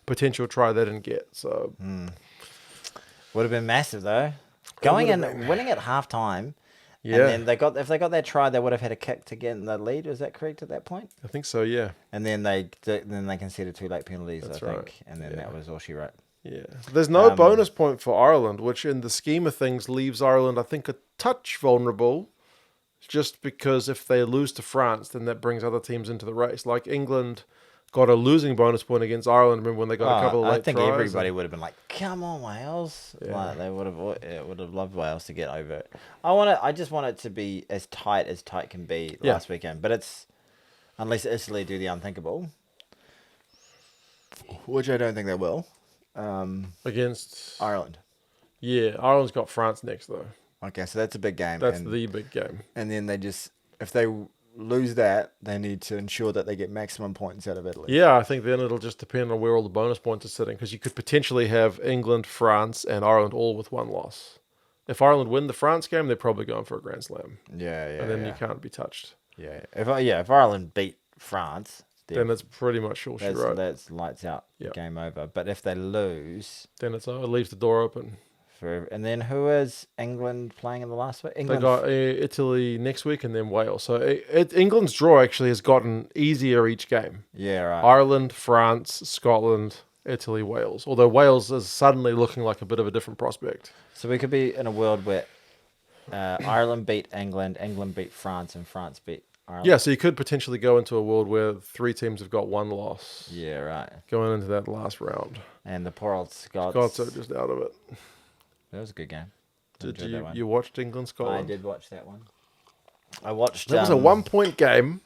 potential try they didn't get. So Would have been massive though. Going in, winning at halftime. Yeah. And then if they got that try, they would have had a kick to get in the lead. Was that correct at that point? I think so, yeah. And then they conceded 2 late penalties, That's I think. right. And then that was all she wrote. Yeah. There's no bonus point for Ireland, which in the scheme of things leaves Ireland, I think, a touch vulnerable, just because if they lose to France, then that brings other teams into the race. Like England got a losing bonus point against Ireland. Remember when they got a couple of late tries? I think everybody would have been like, "Come on, Wales!" Yeah. Like they would have loved Wales to get over it. I just want it to be as tight can be last weekend. But it's unless Italy do the unthinkable, which I don't think they will. Against Ireland. Yeah, Ireland's got France next though. Okay, so that's a big game. That's the big game. And then if they lose that, they need to ensure that they get maximum points out of Italy. Yeah, I think then it'll just depend on where all the bonus points are sitting, because you could potentially have England, France, and Ireland all with one loss. If Ireland win the France game, they're probably going for a Grand Slam. Yeah. And then you can't be touched. Yeah. If Ireland beat France, then it's pretty much all she wrote. That's lights out. Game over. But if they lose, then it leaves the door open. And then who is England playing in the last week? They got Italy next week and then Wales. So England's draw actually has gotten easier each game. Yeah, right. Ireland, France, Scotland, Italy, Wales. Although Wales is suddenly looking like a bit of a different prospect. So we could be in a world where Ireland beat England, England beat France, and France beat Ireland. Yeah, so you could potentially go into a world where 3 teams have got 1 loss. Yeah, right. Going into that last round. And the poor old Scots. Scots are just out of it. That was a good game. Did you watched England, Scotland? I did watch that one. I watched. That was a 1-point game.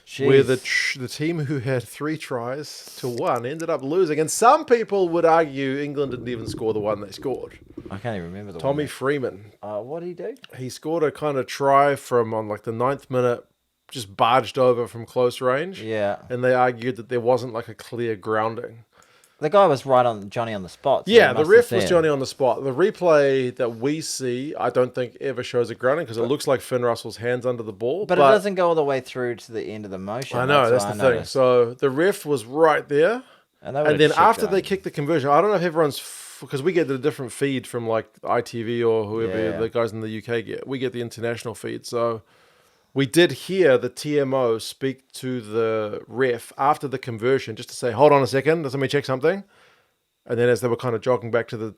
Jeez. Where the team who had 3 tries to 1 ended up losing. And some people would argue England didn't even score the one they scored. I can't even remember the Tommy one. Freeman. What did he do? He scored a kind of try from on like the 9th minute, just barged over from close range. Yeah. And they argued that there wasn't like a clear grounding. The guy was right on Johnny on the spot. So yeah, the ref was Johnny on the spot. The replay that we see, I don't think ever shows a grounding because it looks like Finn Russell's hands under the ball. But it doesn't go all the way through to the end of the motion. I know, that's the thing. So the ref was right there. And then after they kicked the conversion, I don't know if everyone's... Because we get the different feed from like ITV or whoever the guys in the UK get. We get the international feed. So we did hear the TMO speak to the ref after the conversion just to say, hold on a second, let me check something. And then as they were kind of jogging back to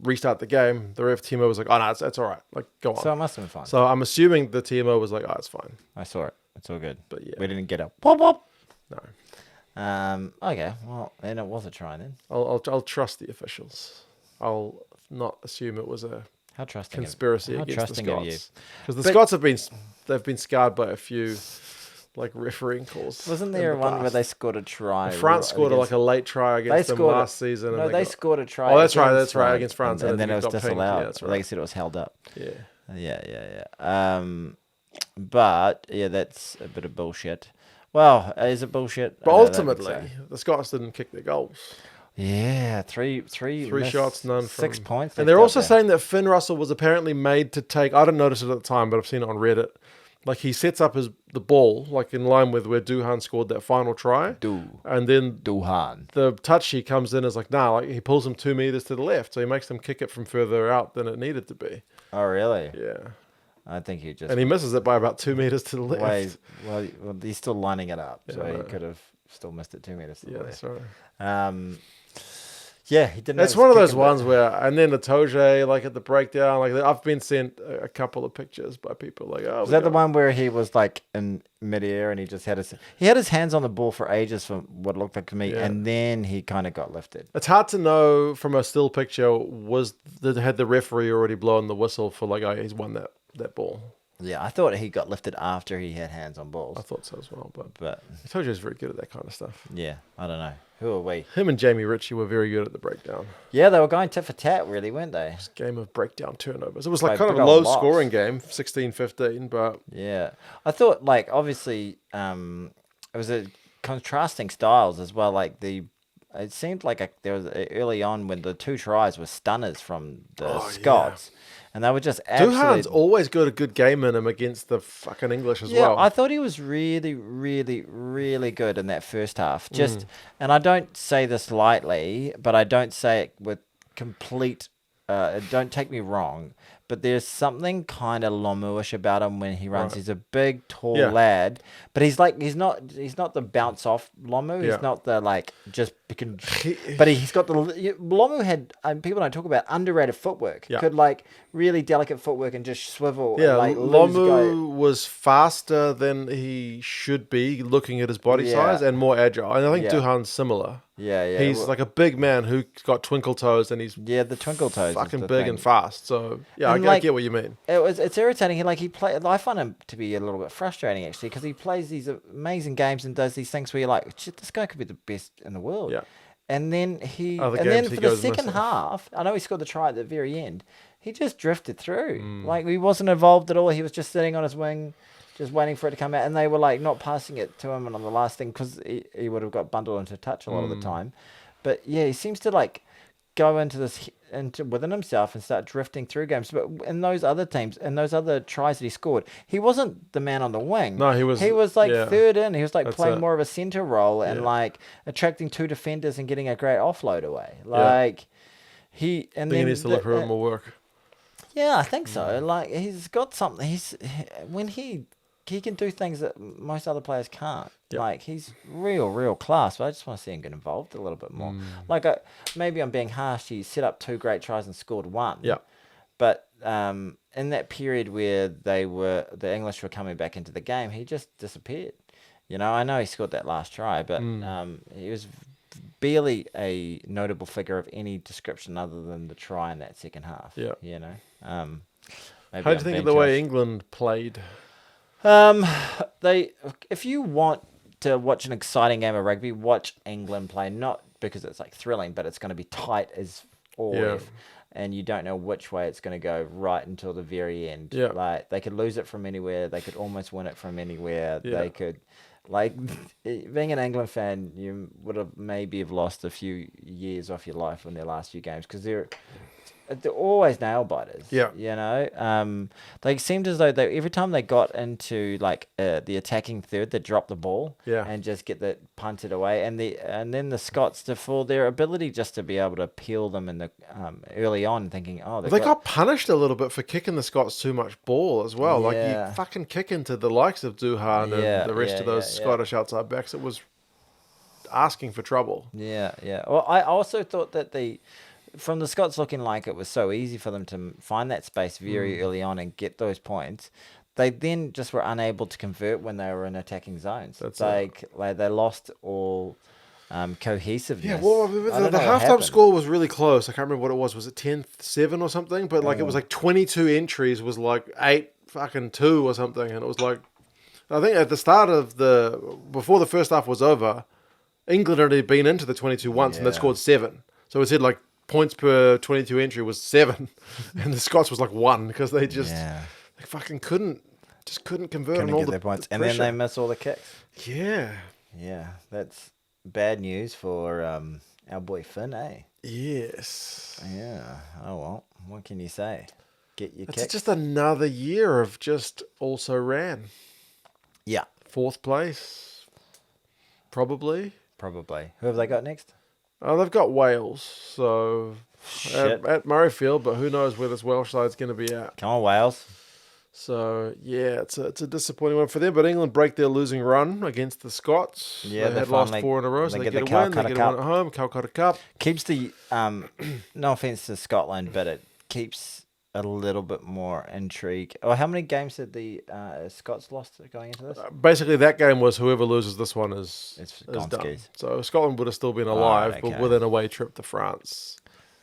restart the game, the ref TMO was like, oh no, it's all right. Like, go on. So it must have been fine. So I'm assuming the TMO was like, oh, it's fine. I saw it. It's all good. But yeah. We didn't get a pop pop. No. Okay, well, then it was a try then. I'll trust the officials. I'll not assume it was a conspiracy against the Scots. Because the Scots they've been scarred by a few like refereeing calls. Wasn't there one where they scored a try? France scored like a late try against them last season. No, they scored a try. Oh, that's right, against France. And then it was disallowed. Yeah, that's right. They said it was held up. Yeah. Yeah. But yeah, that's a bit of bullshit. Well, is it bullshit? But ultimately, the Scots didn't kick their goals. Yeah, three shots, none from 6 points. And they're also saying that Finn Russell was apparently made to take. I didn't notice it at the time, but I've seen it on Reddit. Like he sets up the ball like in line with where Duhan scored that final try. And then Duhan. The touch sheet comes in as like like he pulls him 2 meters to the left, so he makes them kick it from further out than it needed to be. Oh really? Yeah. I think he just and he misses it by about 2 meters to the left. Well, he's still lining it up, so he could have still missed it 2 meters to the left. Sorry. Yeah, he didn't. It's one of those ones where, and then the Toje, like at the breakdown, like I've been sent a couple of pictures by people like, oh, Was that the one where he was like in midair and he just had his hands on the ball for ages from what looked like to me, and then he kind of got lifted. It's hard to know from a still picture had the referee already blown the whistle for like, oh, he's won that ball. Yeah, I thought he got lifted after he had hands on balls. I thought so as well, but Toje is very good at that kind of stuff. Yeah, I don't know. Who are we? Him and Jamie Ritchie were very good at the breakdown. Yeah, they were going tit for tat, really, weren't they? It was a game of breakdown turnovers. It was like kind of a low-scoring game, 16-15, but... Yeah. I thought, like, obviously, it was a contrasting styles as well. Like, it seemed like there was early on when the 2 tries were stunners from the Scots. Yeah. And they were just absolutely... Duhan's always got a good game in him against the fucking English as well. Yeah, I thought he was really, really, really good in that first half. And I don't say this lightly, but I don't say it with complete... don't take me wrong, but there's something kind of Lomu-ish about him when he runs. Right. He's a big, tall lad, but he's not the bounce off Lomu. He's not the like just but he's got the Lomu had people don't talk about underrated footwork. Yeah. Could like really delicate footwork and just swivel. Yeah, and, like, Lomu was faster than he should be, looking at his body size, and more agile. And I think Duhan's similar. Yeah. He's like a big man who's got twinkle toes, and he's the twinkle toes, fucking big and fast. So yeah, I get what you mean. It's irritating. I find him to be a little bit frustrating actually, because he plays these amazing games and does these things where you're like, shit, this guy could be the best in the world. Yeah. And then for the second half, I know he scored the try at the very end. He just drifted through. Like he wasn't involved at all. He was just sitting on his wing, just waiting for it to come out. And they were like not passing it to him on the last thing because he would have got bundled into touch a lot of the time. But yeah, he seems to like go into within himself and start drifting through games. But in those other teams, in those other tries that he scored, he wasn't the man on the wing. No, he was. He was like third in. He was like playing more of a center role and like attracting 2 defenders and getting a great offload away. Like he needs to look for more work. Yeah, I think so. Like he's got something. When he can do things that most other players can't. Yep. Like he's real class. But I just want to see him get involved a little bit more. Like maybe I'm being harsh. He set up 2 great tries and scored 1. Yeah. But in that period where the English were coming back into the game, he just disappeared. You know, I know he scored that last try, but he was barely a notable figure of any description other than the try in that second half. Yeah. You know. How do you think of the way England played? If you want to watch an exciting game of rugby, watch England play. Not because it's like thrilling, but it's going to be tight as always, and you don't know which way it's going to go right until the very end. Yeah. Like they could lose it from anywhere, they could almost win it from anywhere. Yeah. They could, like, being an England fan, you would have maybe lost a few years off your life in their last few games because they're always nail biters. Yeah, you know, they seemed as though every time they got into like the attacking third, they dropped the ball and just get that punted away, and then the Scots, for their ability just to be able to peel them in the early on, thinking they got punished a little bit for kicking the Scots too much ball as well. Like you fucking kick into the likes of Duhan and the rest of those Scottish outside backs. It was asking for trouble. Yeah. Well, I also thought that from the Scots looking like it was so easy for them to find that space very early on and get those points, they then just were unable to convert when they were in attacking zones. They lost all cohesiveness. Yeah, well, the halftime score was really close. I can't remember what it was. Was it 10-7 or something? But like it was like 22 entries was like 8-2 or something. And it was like, I think at the start of before the first half was over, England had been into the 22 once and they scored 7. So it said like points per 22 entry was 7, and the Scots was like 1 because they just they fucking couldn't convert on all the points, and then they miss all the kicks. Yeah, that's bad news for our boy Finn, eh? Yes. Yeah. Oh well, what can you say? Get your kicks. It's just another year of just also ran. Yeah, 4th place, probably. Who have they got next? Oh, they've got Wales, so at Murrayfield, but who knows where this Welsh side's going to be at. Come on, Wales. So yeah, it's a disappointing one for them. But England break their losing run against the Scots. Yeah, they had finally lost 4 in a row, so they they get get the a win. They Calcutta get a win Cup. at home. Calcutta Cup. Keeps the no offense to Scotland, but it keeps a little bit more intrigue. Oh, how many games did the Scots lost going into this? Basically, that game was whoever loses this one It's is gone done. skis. So Scotland would have still been All alive, right, but okay. with an away trip to France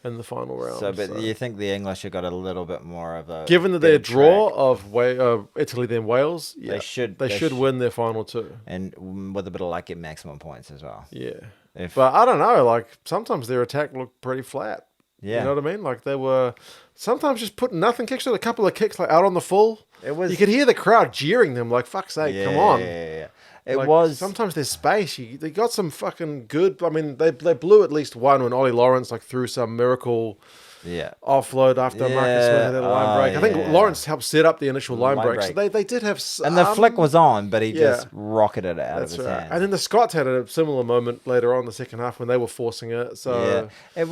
in the final round. So, but you think the English have got a little bit more of a given that better their draw track, of Italy then Wales, yeah, they should win their final two. and with a bit of luck, get maximum points as well. Yeah, If but I don't know. Like sometimes their attack looked pretty flat. yeah, You know what I mean? Like they were sometimes just putting nothing kicks, a couple of kicks like out on the full. it was. You could hear the crowd jeering them like, "Fuck's sake, come on!" Yeah. It Like, was sometimes there's space. They got some fucking good. I mean, they blew at least one when Ollie Lawrence like threw some miracle yeah. offload after Marcus Smith had a line break. I think yeah. Lawrence helped set up the initial line Line break. So they did have some, And the flick was on, but he yeah. just rocketed it out of That's his right. hands. And then the Scots had a similar moment later on in the second half when they were forcing it. So yeah,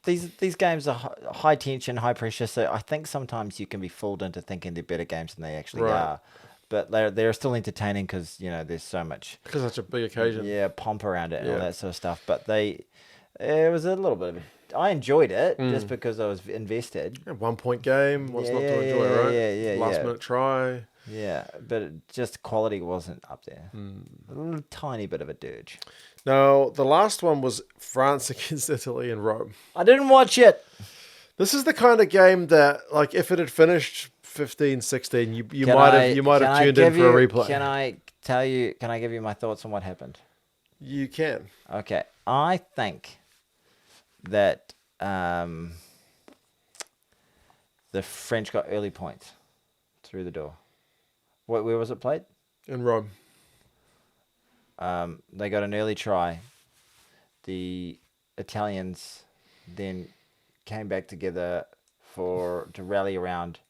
these games are high tension, high pressure. So I think sometimes you can be fooled into thinking they're better games than they actually Right. are. But they're still entertaining because there's so much because such a big occasion. pomp around it and all Yeah. that sort of stuff. But it was a little bit of I enjoyed it just because I was invested. Yeah, 1 point game. What's not to Yeah, enjoy, right? yeah, Last minute try. Yeah, but just quality wasn't up there. Hmm. A little tiny bit of a dirge. Now, the last one was France against Italy in Rome. I didn't watch it. This is the kind of game that, like, if it had finished 15-16, you might have tuned in for a replay. Can I give you my thoughts on what happened? You can. Okay, I think that the French got early points through the door. Where was it played? In Rome. They got an early try. The Italians then came back together to rally around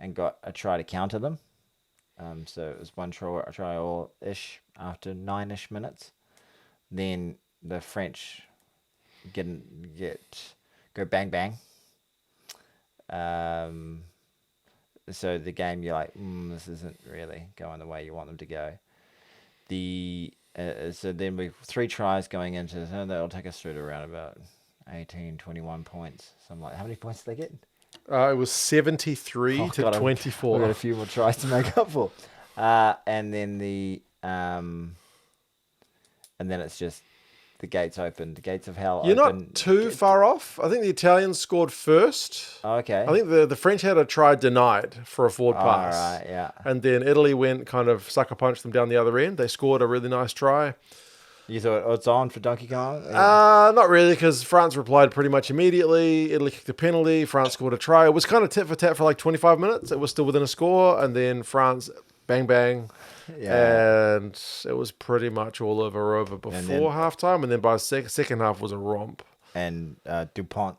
and got a try to counter them. So it was one try all-ish after 9-ish minutes. Then the French go bang bang. So the game, you're like, this isn't really going the way you want them to go. So then we 3 tries going into this, and that'll take us through to around about 18, 21 points. So I'm like, how many points did they get? It was 73 to 24. We've got a few more tries to make up for. And then and then it's just the gates open, the gates of hell You're open. not too far off. I think the Italians scored first. Oh, okay. I think the French had a try denied for a forward pass. All right, yeah. And then Italy went kind of sucker punched them down the other end. They scored a really nice try. You thought it's on for Donkey Kong? Not really, because France replied pretty much immediately. Italy kicked a penalty. France scored a try. It was kind of tit for tat for like 25 minutes. It was still within a score. And then France, bang, bang. Yeah. And it was pretty much all over before halftime. And then by second half was a romp. And Dupont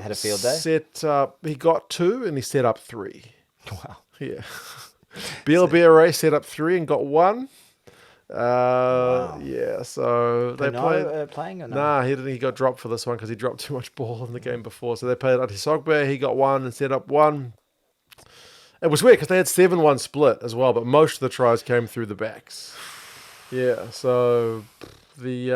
had a field day? Set up, he got 2 and he set up 3. Wow. Yeah. Bielbiere set up 3 and got 1. Wow. Yeah, so they played. Playing or no? Nah, he didn't. He got dropped for this one because he dropped too much ball in the game before. So they played Antisogbe. He got 1 and set up 1. It was weird because they had 7-1 split as well, but most of the tries came through the backs. Yeah, so the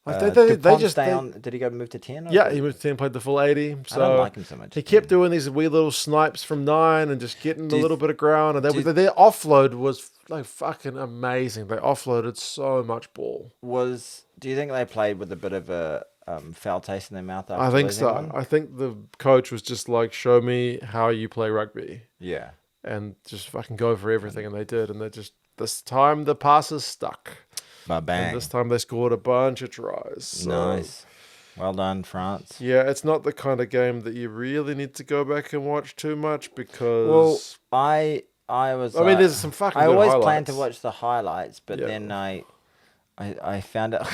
they just stay on. Did he go move to 10? Yeah, he moved to 10, played the full 80. So I don't like him so much. He kept doing these weird little snipes from 9 and just getting a little bit of ground. And their offload was like fucking amazing. They offloaded so much ball. Do you think they played with a bit of a foul taste in their mouth after I think losing so. one? I think the coach was just like, show me how you play rugby. Yeah. And just fucking go for everything. And they did. And this time the passes stuck. Bang. And this time they scored a bunch of tries. So, nice. Well done, France. yeah, it's not the kind of game that you really need to go back and watch too much because... I mean, there's some fucking I good always highlights. planned to watch the highlights, but then I found out...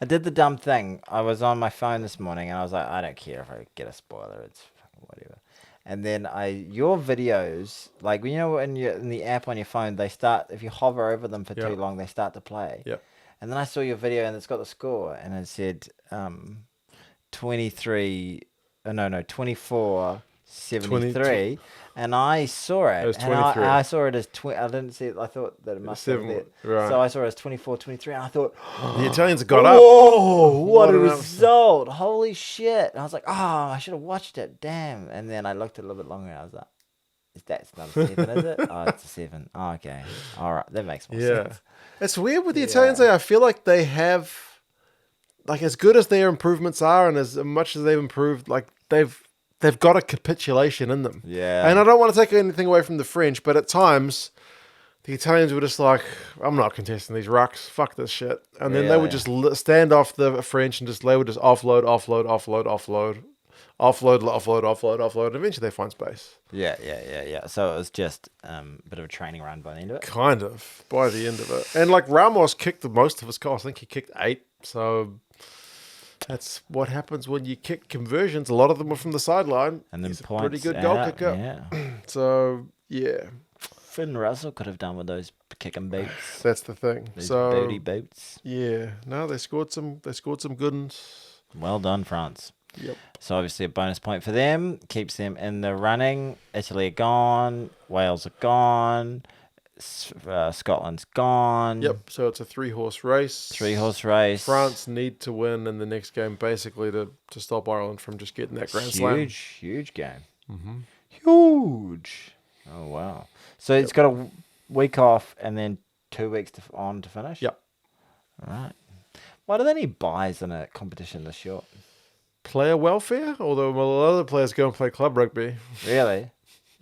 I did the dumb thing. I was on my phone this morning, and I was like, I don't care if I get a spoiler. It's fucking whatever. And then your videos, like, when you're in the app on your phone, they start, if you hover over them for too long, they start to play. Yeah. And then I saw your video and it's got the score and it said 24, 73, and I saw it. It was and 23. I saw it as 20. I didn't see it. I thought that it must have been. Right. So I saw it as 24, 23, and I thought, The Italians got up. whoa, what a an result. Holy shit. And I was like, oh, I should have watched it. Damn. And then I looked at it a little bit longer, and I was like, that's not a 7, is it? Oh, it's a 7. Oh, okay. All right. That makes more sense. It's weird with the Italians. Though. I feel like they have, like, as good as their improvements are, and as much as they've improved, like they've got a capitulation in them. Yeah. And I don't want to take anything away from the French, but at times the Italians were just like, I'm not contesting these rucks. Fuck this shit. And then they would just stand off the French and they would just offload. And eventually they find space. Yeah. So it was just a bit of a training run by the end of it. Kind of, by the end of it. And like Ramos kicked the most of his goals. I think he kicked 8. So that's what happens when you kick conversions. A lot of them were from the sideline. And then he's a points pretty good goal kicker. Yeah. So, yeah. Finn Russell could have done with those kicking boots. That's the thing. Those so booty boots. Yeah. No, they scored some good ones. Well done, France. Yep. So obviously a bonus point for them. Keeps them in the running. Italy are gone. Wales are gone. Scotland's gone. Yep. So it's a 3-horse race. 3-horse race. France need to win in the next game basically to stop Ireland from just getting that Grand Slam. Huge game. Mm-hmm. Huge. Oh, wow. So it's got a week off and then 2 weeks on to finish? Yep. All right. Why do they need buys in a competition this short? Player welfare? Although a lot of the players go and play club rugby. Really?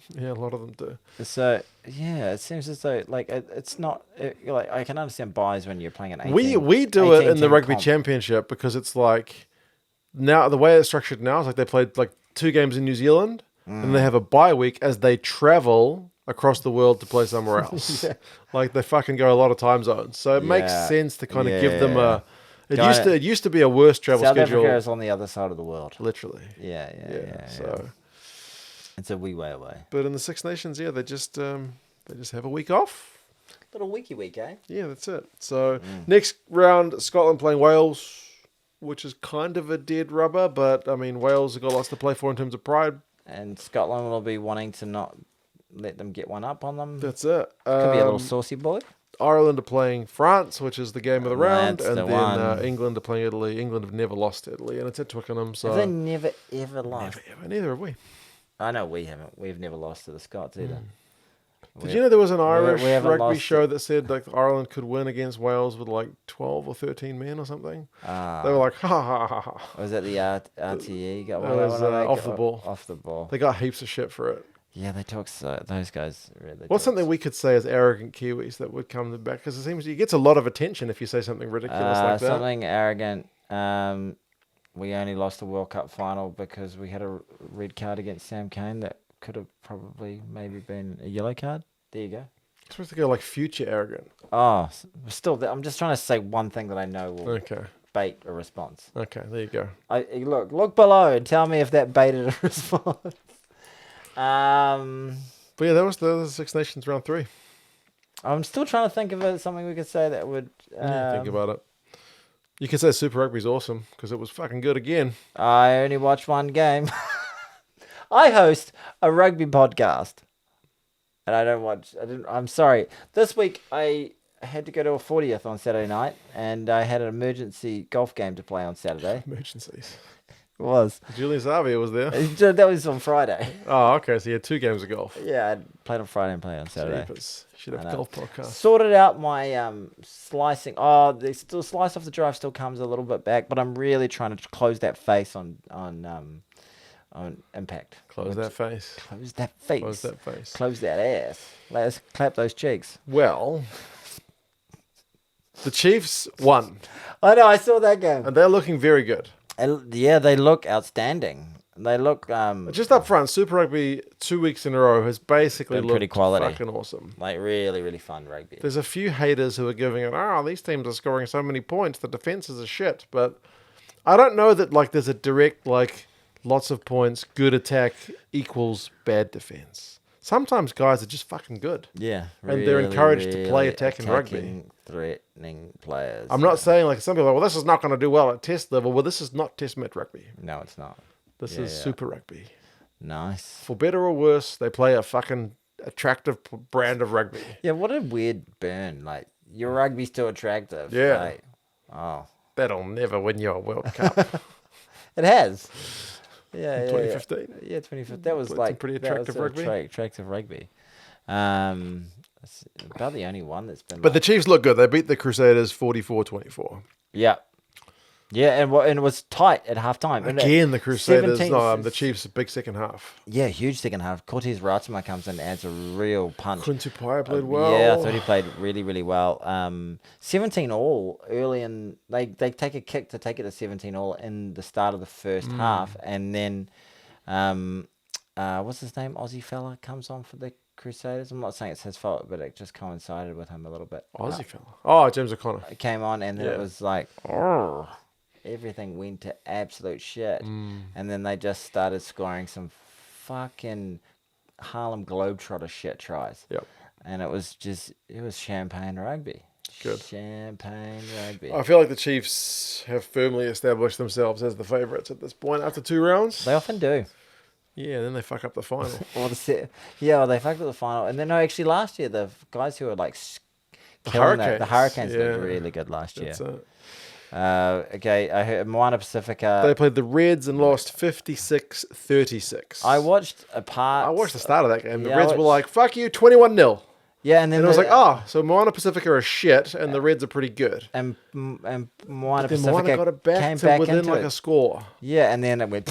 Yeah, a lot of them do. So, yeah, it seems as though, like, it's not... like I can understand buys when you're playing an 18. We do it in the rugby comp. championship because it's like... Now, the way it's structured now is like they played like 2 games in New Zealand and they have a bye week as they travel across the world to play somewhere else. Like they fucking go a lot of time zones. So it makes sense to kind of give them a... It used to be a worse travel South schedule. South Africa is on the other side of the world. Literally. Yeah. So it's a wee way away. But in the Six Nations, they just have a week off. Little weeky week, eh? Yeah, that's it. So next round, Scotland playing Wales, which is kind of a dead rubber, but I mean Wales have got lots to play for in terms of pride. And Scotland will be wanting to not let them get one up on them. That's it. Could be a little saucy boy. Ireland are playing France, which is the game of the round, That's and the then one. England are playing Italy. England have never lost to Italy, and it's at Twickenham. So Have they never ever lost? neither have we. I know we haven't. We've never lost to the Scots either. Did you know there was an Irish we haven't rugby lost show that said like Ireland could win against Wales with like 12 or 13 men or something? They were like, ha ha ha ha. Was that the RTE? Got It was off the ball. Off the ball. They got heaps of shit for it. Yeah, they talk so. Those guys really. What's something we could say as arrogant Kiwis that would come back? Because it seems it gets a lot of attention if you say something ridiculous like that. Something arrogant. We only lost the World Cup final because we had a red card against Sam Cane that could have probably maybe been a yellow card. There you go. You're supposed to go like future arrogant. Oh, still, I'm just trying to say one thing that I know will bait a response. Okay, there you go. Look below and tell me if that baited a response. But yeah, that was the Six Nations round 3. I'm still trying to think of something we could say that would... think about it. You could say Super Rugby's awesome because it was fucking good again. I only watched one game. I host a rugby podcast. And I'm sorry. This week I had to go to a 40th on Saturday night and I had an emergency golf game to play on Saturday. Emergencies. It was. Julian Xavier was there. That was on Friday. Oh, okay. So you had 2 games of golf. Yeah, I played on Friday and played on Saturday. Jeepers. Should have a golf podcast. Sorted out my slicing. Oh, the still slice off the drive still comes a little bit back, but I'm really trying to close that face on impact. Close that face. Close that face. Close that face. Close that ass. Let's clap those cheeks. Well, the Chiefs won. I know, I saw that game. And they're looking very good. Yeah, they look outstanding. They look... just up front, Super Rugby 2 weeks in a row has basically looked pretty quality. fucking awesome. Like really, really fun rugby. There's a few haters who are giving it, these teams are scoring so many points, the defenses are shit. But I don't know that like there's a direct, like, lots of points, good attack equals bad defense. Sometimes guys are just fucking good. Yeah. And they're encouraged to play attacking rugby. Threatening players. I'm not saying like some people are like, well, this is not going to do well at test level. Well, this is not test match rugby. No, it's not. This is Super Rugby. Nice. For better or worse, they play a fucking attractive brand of rugby. Yeah, what a weird burn. Like, your rugby's still attractive. Yeah. Like, oh. That'll never win you a World Cup. It has. Yeah, In 2015? Yeah, 2015. That was Played some like pretty attractive rugby. Attractive rugby. It's about the only one that's been. But the Chiefs look good. They beat the Crusaders 44-24. Yeah, yeah, and it was tight at halftime. Again, the Crusaders, 17 the Chiefs, big second half. Yeah, huge second half. Cortez Ratima comes in and adds a real punch. Quintu Paia played well. Yeah, I thought he played really, really well. 17 all early in. They take a kick to take it to 17 all in the start of the first half, and then, what's his name? Aussie fella comes on for the Crusaders. I'm not saying it's his fault, but it just coincided with him a little bit. Aussie fella. Oh, James O'Connor. It came on, and then it was like, oh, everything went to absolute shit. And then they just started scoring some fucking Harlem Globetrotter shit tries. Yep. And it was champagne rugby. Good. Champagne rugby. I feel like the Chiefs have firmly established themselves as the favourites at this point after 2 rounds. They often do. Yeah, then they fuck up the final. Or they fucked up the final. And then, no, actually last year, the guys who were like killing it, the Hurricanes looked really good last year. That's it. Okay, I heard Moana Pacifica. They played the Reds and lost 56-36. I watched a part. I watched the start of that game. The Yeah, Reds were like, fuck you, 21-0. Yeah, and then And it was like, so Moana Pacifica are shit, and the Reds are pretty good. and Moana Then Pacifica Moana got it back came to back within into like it. a score. Yeah, and then it went.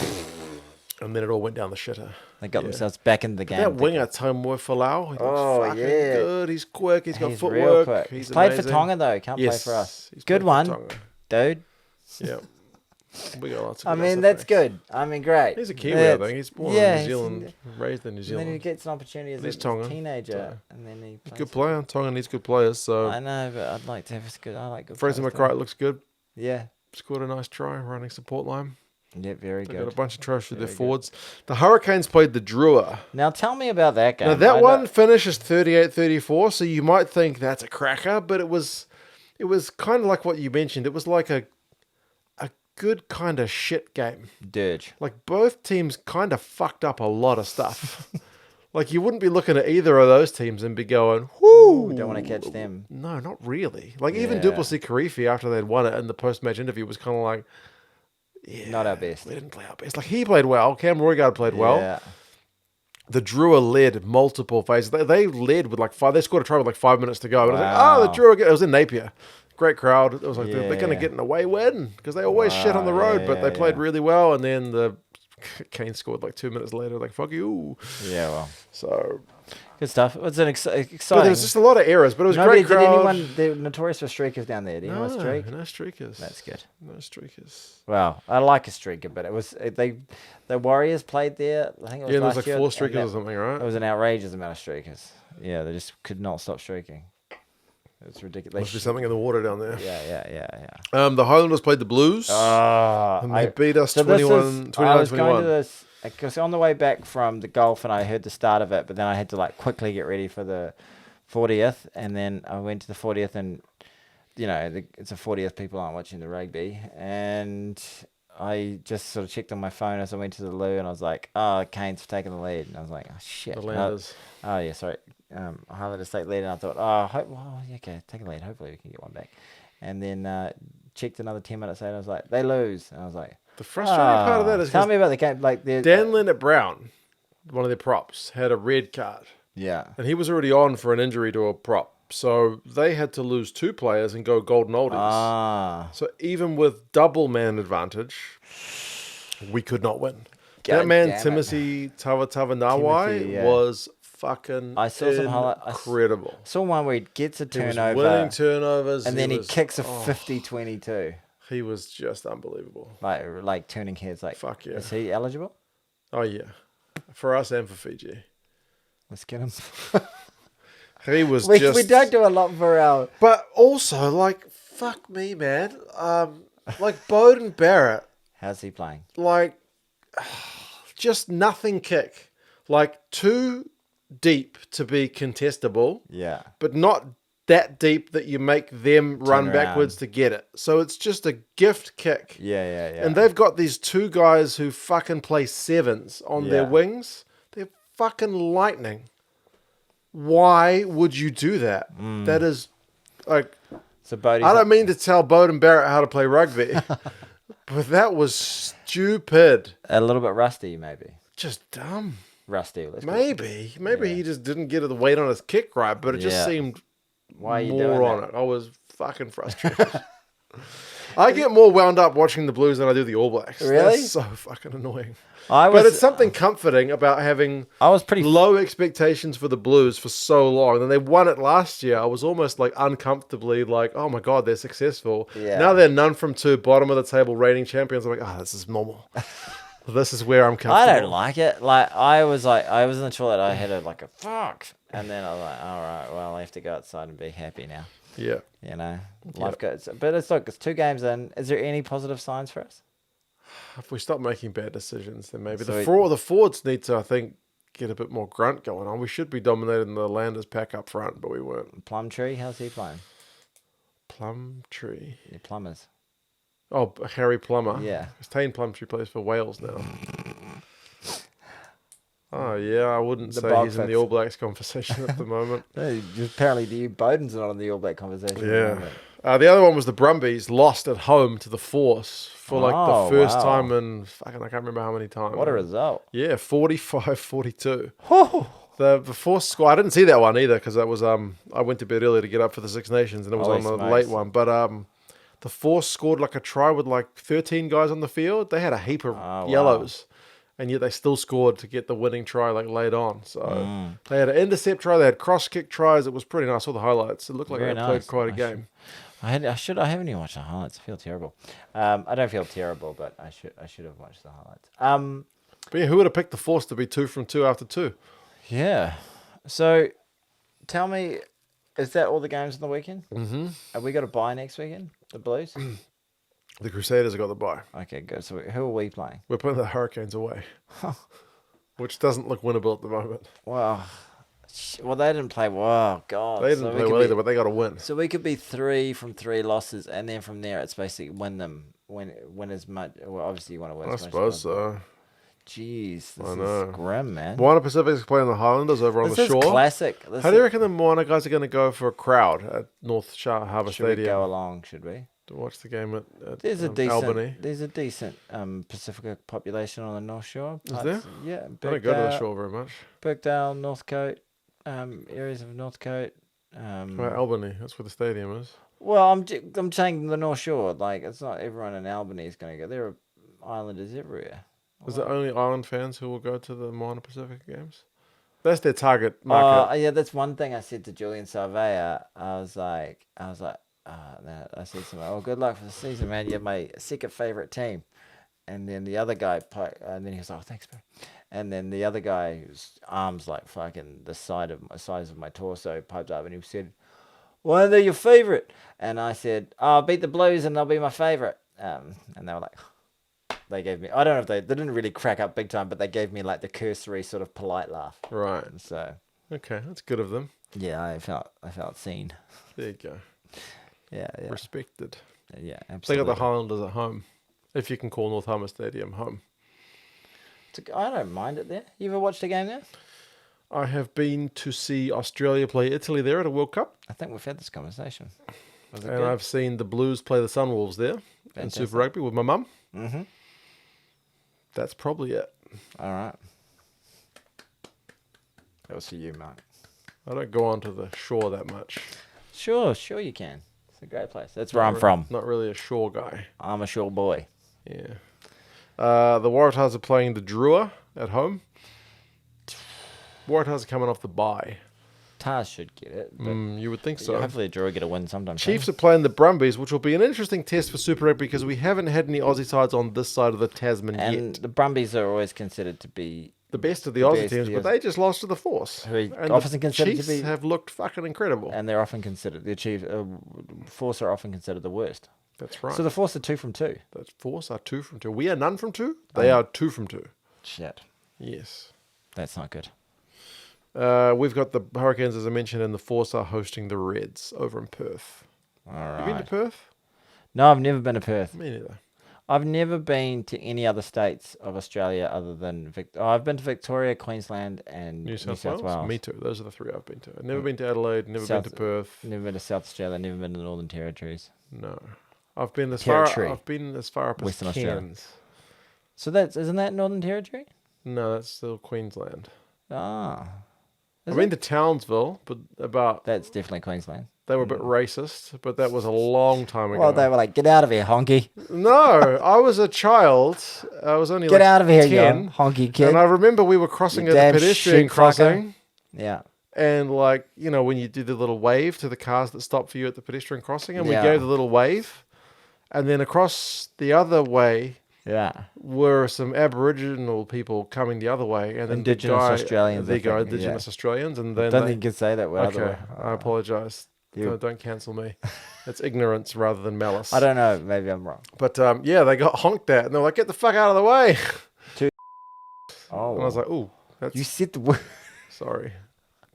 And then it all went down the shitter. They got themselves back into the game. That winger, Tomo Falau, he looks fucking good. He's quick. He's got He's footwork. real quick. He's played for amazing. Tonga though. Can't play for us. He's Good played for one, Tonga. dude. Yeah. We got lots of I good mean, stuff that's there. good. I mean, great. He's a Kiwi, I think. He's born in New Zealand, raised in New And Zealand. then he gets an opportunity as He's a Tongan, teenager, so. and then he plays. Good player. Tonga needs good players. So I know, but I'd like to have a good. I like good. Fraser players too. McCright looks good. Yeah. Scored a nice try running support line. Yeah, very They good. got a bunch of tries through their Very good. forwards. The Hurricanes played the Drua. Now tell me about that game. Now that one finishes 38-34, so you might think that's a cracker, but it was kind of like what you mentioned. It was like a good kind of shit game. Dirge. Like both teams kind of fucked up a lot of stuff. Like you wouldn't be looking at either of those teams and be going, "Whoo!" Don't want to catch them. No, not really. Like even Yeah. Duplessis Karifi after they'd won it in the post-match interview was kind of like, "Yeah, Not our best. we didn't play our best." Like he played well. Cam Roigard played well. Yeah. The Drua led multiple phases. They led with like 5. They scored a try with like 5 minutes to go. And it was like, the Drua. It was in Napier. Great crowd. It was like they're going to get an away win because they always shit on the road, but they played really well. And then the Kane scored like 2 minutes later. Like fuck you. Yeah. Well. So Good stuff. It was an exciting. but there was just a lot of errors. But it was Nobody great did crowd. anyone. They're notorious for streakers down there. Do you know a streak? No streakers. That's good. No streakers. Well, I like a streaker, but it was the Warriors played there. I think it was Yeah, there last was like year, 4 and streakers or something, right? It was an outrageous amount of streakers. Yeah, they just could not stop streaking. It's ridiculous. Must be something in the water down there. Yeah. The Highlanders played the Blues. And they beat us 21-21. I was going to this. I was on the way back from the golf, and I heard the start of it, but then I had to like quickly get ready for the 40th, and then I went to the 40th, and you know it's a 40th. People aren't watching the rugby, and I just sort of checked on my phone as I went to the loo, and I was like, "Oh, Canes taking the lead," and I was like, "Oh shit." The Landers. Oh yeah, sorry. Highlanders take lead, and I thought, "Oh, okay, take a lead. Hopefully we can get one back." And then checked another 10 minutes later. I was like, "They lose," and I was like, The frustrating part of that is tell me about the game. Like Dan Leonard Brown, one of their props, had a red card. Yeah. And he was already on for an injury to a prop. So they had to lose 2 players and go golden oldies. So even with double man advantage, we could not win. That man, Timothy Tavatanawai, was fucking incredible. I saw one where he gets a turnover. He was winning turnovers. And then he kicks a 50-22. He was just unbelievable. Like turning heads. Like, fuck yeah. Is he eligible? Oh, yeah. For us and for Fiji. Let's get him. He was we don't do a lot for our... But also, like, fuck me, man. Like, Bowden Barrett. How's he playing? Like, just nothing kick. Like, too deep to be contestable. Yeah. But not that deep that you make them run around. backwards to get it. So it's just a gift kick. Yeah. And they've got these two guys who fucking play sevens on their Yeah. wings. They're fucking lightning. Why would you do that? That is like, So Bodie's I don't mean to tell Bowden Barrett how to play rugby, but that was stupid. a little bit rusty, maybe. Just dumb. Rusty. Let's call it. Maybe he just didn't get the weight on his kick right, but it just Yeah. seemed Why are you more doing on that? it. I was fucking frustrated. I get more wound up watching the Blues than I do the All Blacks. Really? That's so fucking annoying. But it's something comforting about having I was pretty low expectations for the Blues for so long. And they won it last year. I was almost like uncomfortably like, oh my God, they're successful. Yeah. Now they're none from two, bottom of the table reigning champions. I'm like, oh, this is normal. This is where I'm comfortable. I don't like it. I wasn't sure that I had a fuck. And then I was like, all right, well, I have to go outside and be happy now. Yeah. You know, life goes. But it's 2 games in. Is there any positive signs for us? If we stop making bad decisions, then maybe. So The forwards need to, I think, get a bit more grunt going on. We should be dominating the Landers pack up front, but we weren't. Plumtree, how's he playing? Plumtree. Yeah, Plumbers. Oh, Harry Plummer. Yeah. Tane Plumtree plays for Wales now. Oh, yeah, I wouldn't The say bog he's in the fix. All Blacks conversation at the moment. Apparently, the Bowden's not on the All Black conversation. at the Yeah. moment. The other one was the Brumbies lost at home to the Force for like Oh, the first wow. time in fucking, I can't remember how many times. What a result. Yeah, 45-42. The Force score, I didn't see that one either because that was I went to bed early to get up for the Six Nations and it was Holy on the smokes. late one. But the Force scored like a try with like 13 guys on the field. They had a heap of wow. yellows. And yet they still scored to get the winning try like late on. So they had an intercept try, they had cross kick tries. It was pretty nice. I saw the highlights. It looked like Very they nice. played quite a game. I haven't even watched the highlights. I feel terrible. I don't feel terrible, but I should have watched the highlights. But yeah, who would have picked the Force to be 2 from 2 after 2? Yeah. So, tell me, is that all the games on the weekend? Mm-hmm. Have we got a bye next weekend? The Blues? The Crusaders have got the bye. Okay, good. So who are we playing? We're putting the Hurricanes away, which doesn't look winnable at the moment. Well, they didn't play. Wow, God. They didn't play well either, but they got to win. So we could be 3 from 3 losses, and then from there, it's basically win them. Win as much. Well, obviously you want to win. I as much suppose as so. Jeez, this I know. is grim, man. Moana Pacific's playing the Highlanders over on This the is shore. classic. How do you reckon the Moana guys are going to go for a crowd at North Harbour Should we Stadium go along? Should we? to watch the game at There's a Albany? decent Pacifica population on the North Shore. Is there? Yeah, I don't go to the shore very much. Birkdale, Northcote, areas of Northcote. Right, Albany, that's where the stadium is. Well, I'm saying the North Shore. Like, it's not everyone in Albany is going to go. There are islanders everywhere. Is it only island fans who will go to the Moana Pacific games? That's their target market. Yeah, that's one thing I said to Julian Sarvea. I was like, I said to him, oh, good luck for the season, man. You're my second favorite team. And then the other guy, and then he was like, oh, thanks, bro. And then the other guy, whose arms like fucking the size of my torso, piped up and he said, why are they your favorite? And I said, oh, I'll beat the Blues and they'll be my favorite. And they were like, they gave me, I don't know if they didn't really crack up big time, but they gave me like the cursory sort of polite laugh. Right. So Okay, that's good of them. yeah, I felt seen. There you go. Yeah. Respected. Yeah, They absolutely. got the Highlanders at home, if you can call North Harbour Stadium home. I don't mind it there. You ever watched a game there? I have been to see Australia play Italy there at a World Cup, I think we've had this conversation. Was it and good? I've seen the Blues play the Sunwolves there in Fantastic. Super Rugby with my mum. Mm-hmm. That's probably it. All right. That was for you, Mark. I don't go onto the shore that much. Sure you can. It's a great place. That's where I'm from. Not really a shore guy. I'm a shore boy. Yeah. The Waratahs are playing the Drua at home. Waratahs are coming off the bye. Tars should get it. But You would think so. hopefully a draw will get a win sometime. Chiefs are playing the Brumbies, which will be an interesting test for Super Rugby because we haven't had any Aussie sides on this side of the Tasman and yet. the Brumbies are always considered to be The best of the Aussie best, teams, yes. but they just lost to the Force. Who are And often the considered to Chiefs be- have looked fucking incredible. and they're often considered the Chiefs. Force are often considered the worst. That's right. So the Force are 2 from 2. The Force are 2 from 2. We are none from 2. They are 2 from 2. Shit, Yes. that's not good. We've got the Hurricanes, as I mentioned, and the Force are hosting the Reds over in Perth. All You been to right. Perth? No, I've never been to Perth. Me neither. I've never been to any other states of Australia other than I've been to Victoria, Queensland, and New South Wales? Me too. Those are the 3 I've been to. I've never been to Adelaide, never been to Perth. Never been to South Australia, never been to the Northern Territories. No. I've been as Territory. far up Western as Australia. Cairns. So isn't that Northern Territory? No, that's still Queensland. Ah. I've been to Townsville, but That's definitely Queensland. they were a bit racist, but that was a long time ago. Well, they were like, get out of here, honky. No, I was a child. I was only Get out of here, 10, you honky kid. and I remember we were crossing You at the damn pedestrian sheep crossing. Yeah. And when you do the little wave to the cars that stop for you at the pedestrian crossing, and we Yeah. gave the little wave, and then across the other way Yeah. were some Aboriginal people coming the other way, and then Indigenous Australians, I There you go, think, Indigenous yeah. Australians, and I then don't think you can say that word. okay, I apologize. You- Don't cancel me. It's ignorance rather than malice. I don't know. Maybe I'm wrong. But yeah, they got honked at, and they're like, "Get the fuck out of the way!" Oh. And I was like, "Ooh, that's You said the word. sorry.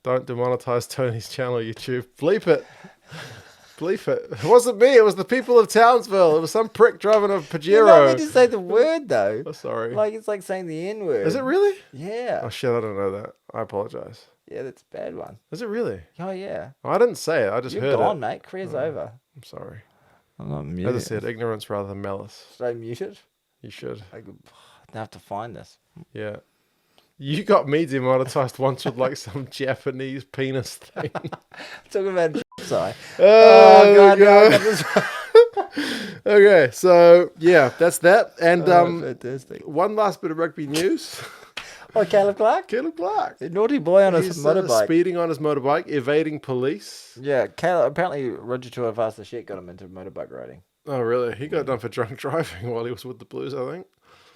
Don't demonetize Tony's channel, YouTube. Bleep it." Bleep it. It wasn't me. It was the people of Townsville. It was some prick driving a You don't Pajero. need to say the word, though. Oh, sorry. Like, it's like saying the N word. Is it really? Yeah. Oh shit! I don't know that. I apologize. Yeah, that's a bad one. Is it really? Oh, yeah. I didn't say it. I just You're heard gone, it. mate. Career's over. I'm sorry. I'm not As I muted. said, ignorance rather than malice. Should I mute it? You should. I have to find this. Yeah. You got me demonetized once with like some Japanese penis thing. Talking about sorry. Oh, God, no, I God. got this Okay, so yeah, that's that. And fantastic. one last bit of rugby news. Oh, Caleb Clark? Caleb Clark. A naughty boy on his He's motorbike. speeding on his motorbike, evading police. Yeah, Caleb, apparently Roger Tuivasa shit got him into motorbike riding. Oh, really? He got done for drunk driving while he was with the Blues, I think.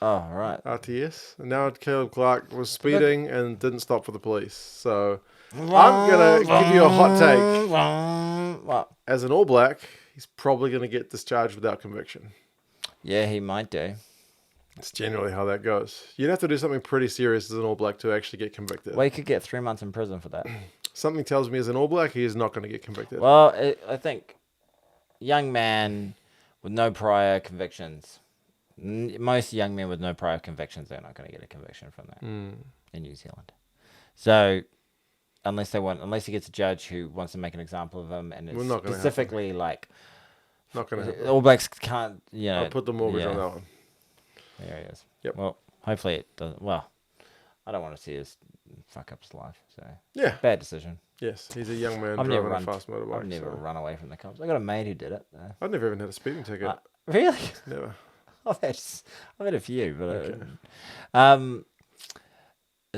Oh, right. RTS. And now Caleb Clark was speeding and didn't stop for the police. So I'm going to give you a hot take. What? As an All Black, he's probably going to get discharged without conviction. Yeah, he might do. It's generally how that goes. You'd have to do something pretty serious as an All Black to actually get convicted. Well, he could get 3 months in prison for that. Something tells me as an All Black, he is not going to get convicted. Well, I think young man with no prior convictions. Most young men with no prior convictions, they're not going to get a conviction from that in New Zealand. So, unless he gets a judge who wants to make an example of him, and it's Well, not gonna specifically like, Not going to happen. All Blacks can't, I'll put the mortgage on that one. There he is. Yep. Well, hopefully it doesn't. Well, I don't want to see us fuck up his life. So Yeah. bad decision. Yes, he's a young man I've driving never a fast motorbike. I've never so. run away from the cops. I got a mate who did it. I've never even had a speeding ticket. Really? Never. I've had a few, but Okay.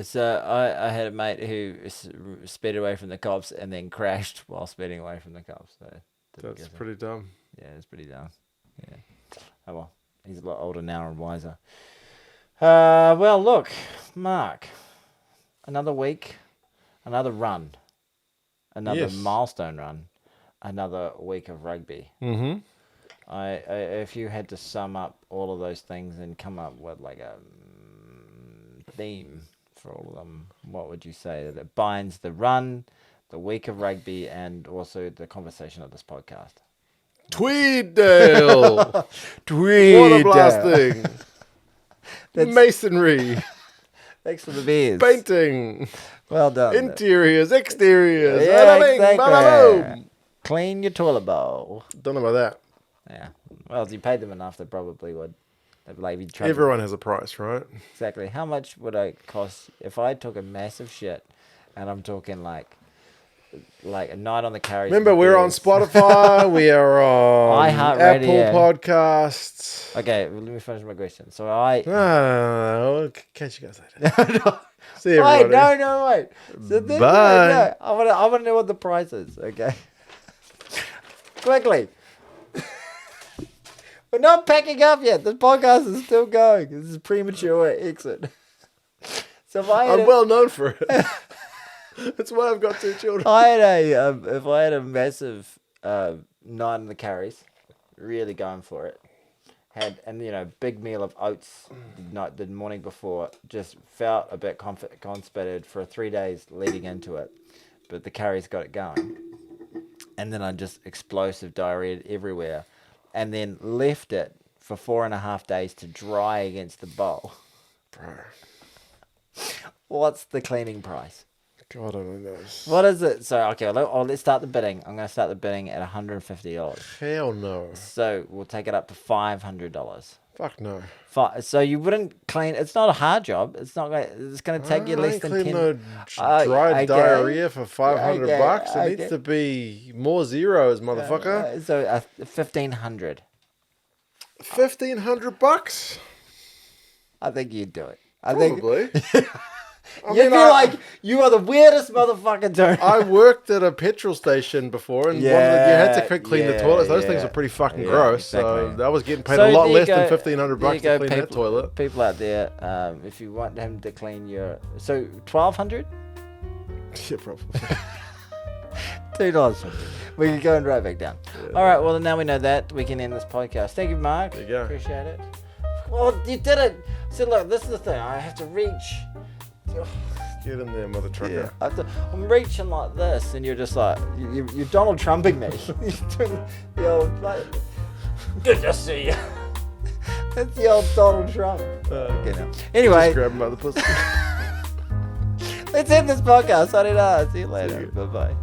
so I had a mate who sped away from the cops and then crashed while speeding away from the cops. So That's pretty dumb. Yeah, it's pretty dumb. Yeah. Oh well, he's a lot older now and wiser. Well, look, Mark, another week, another run, another Yes. milestone run, another week of rugby. Mm-hmm. If you had to sum up all of those things and come up with like a theme for all of them, what would you say that it binds the run, the week of rugby, and also the conversation of this podcast? Tweeddale. Water blasting. Masonry. Thanks for the beers. Painting. Well done. Interiors. Exteriors. Yeah, Bada bing, exactly. bada boom. Clean your toilet bowl. Don't know about that. Yeah. Well, if you paid them enough, they probably would. They'd like be trying. Everyone has a price, right? Exactly. How much would it cost if I took a massive shit, and I'm talking like a night on the carriage? Remember, we're on Spotify. We are on iHeartRadio. Apple Podcasts. Okay, well, let me finish my question. So I. No. Catch you guys later. See you, Wait, everybody. wait. So this, Bye. I want to know what the price is. Okay. Quickly. We're not packing up yet. This podcast is still going. This is premature exit. So if I had I'm well known for it. That's why I've got 2 children. if I had a massive night in the carries, really going for it, had, and big meal of oats the morning before, just felt a bit constipated for 3 days leading into it, but the curry's got it going. And then I just explosive diarrhea everywhere, and then left it for 4.5 days to dry against the bowl. Bro. What's the cleaning price? God, I don't know. What is it? So, okay, let's start the bidding. I'm going to start the bidding at $150. Hell no. So, we'll take it up to $500. Fuck no. So, you wouldn't clean... It's not a hard job. It's going to take you less than 10... no dry diarrhea for $500. It needs to be more zeros, motherfucker. So, $1,500. $1,500? I think you'd do it. Probably. You'd be like, you are the weirdest motherfucker, Tony. I worked at a petrol station before, and you had to clean the toilets. Those things are pretty fucking gross. Exactly. So I was getting paid a lot less than $1,500 to clean that toilet. People out there, if you want him to clean your... So, $1,200? Yeah, probably. $2. We can go and right back down. All right, well, now we know that. We can end this podcast. Thank you, Mark. There you go. Appreciate it. Well, you did it. So, look, this is the thing. I have to reach... Get in there, mother trucker. Yeah. I'm reaching like this, and you're just like, you're Donald Trumping me. You're doing the old, like, good to see you. That's the old Donald Trump. Okay, now. Anyway. Just grab him by the pussy. Let's end this podcast. See you later. Bye-bye.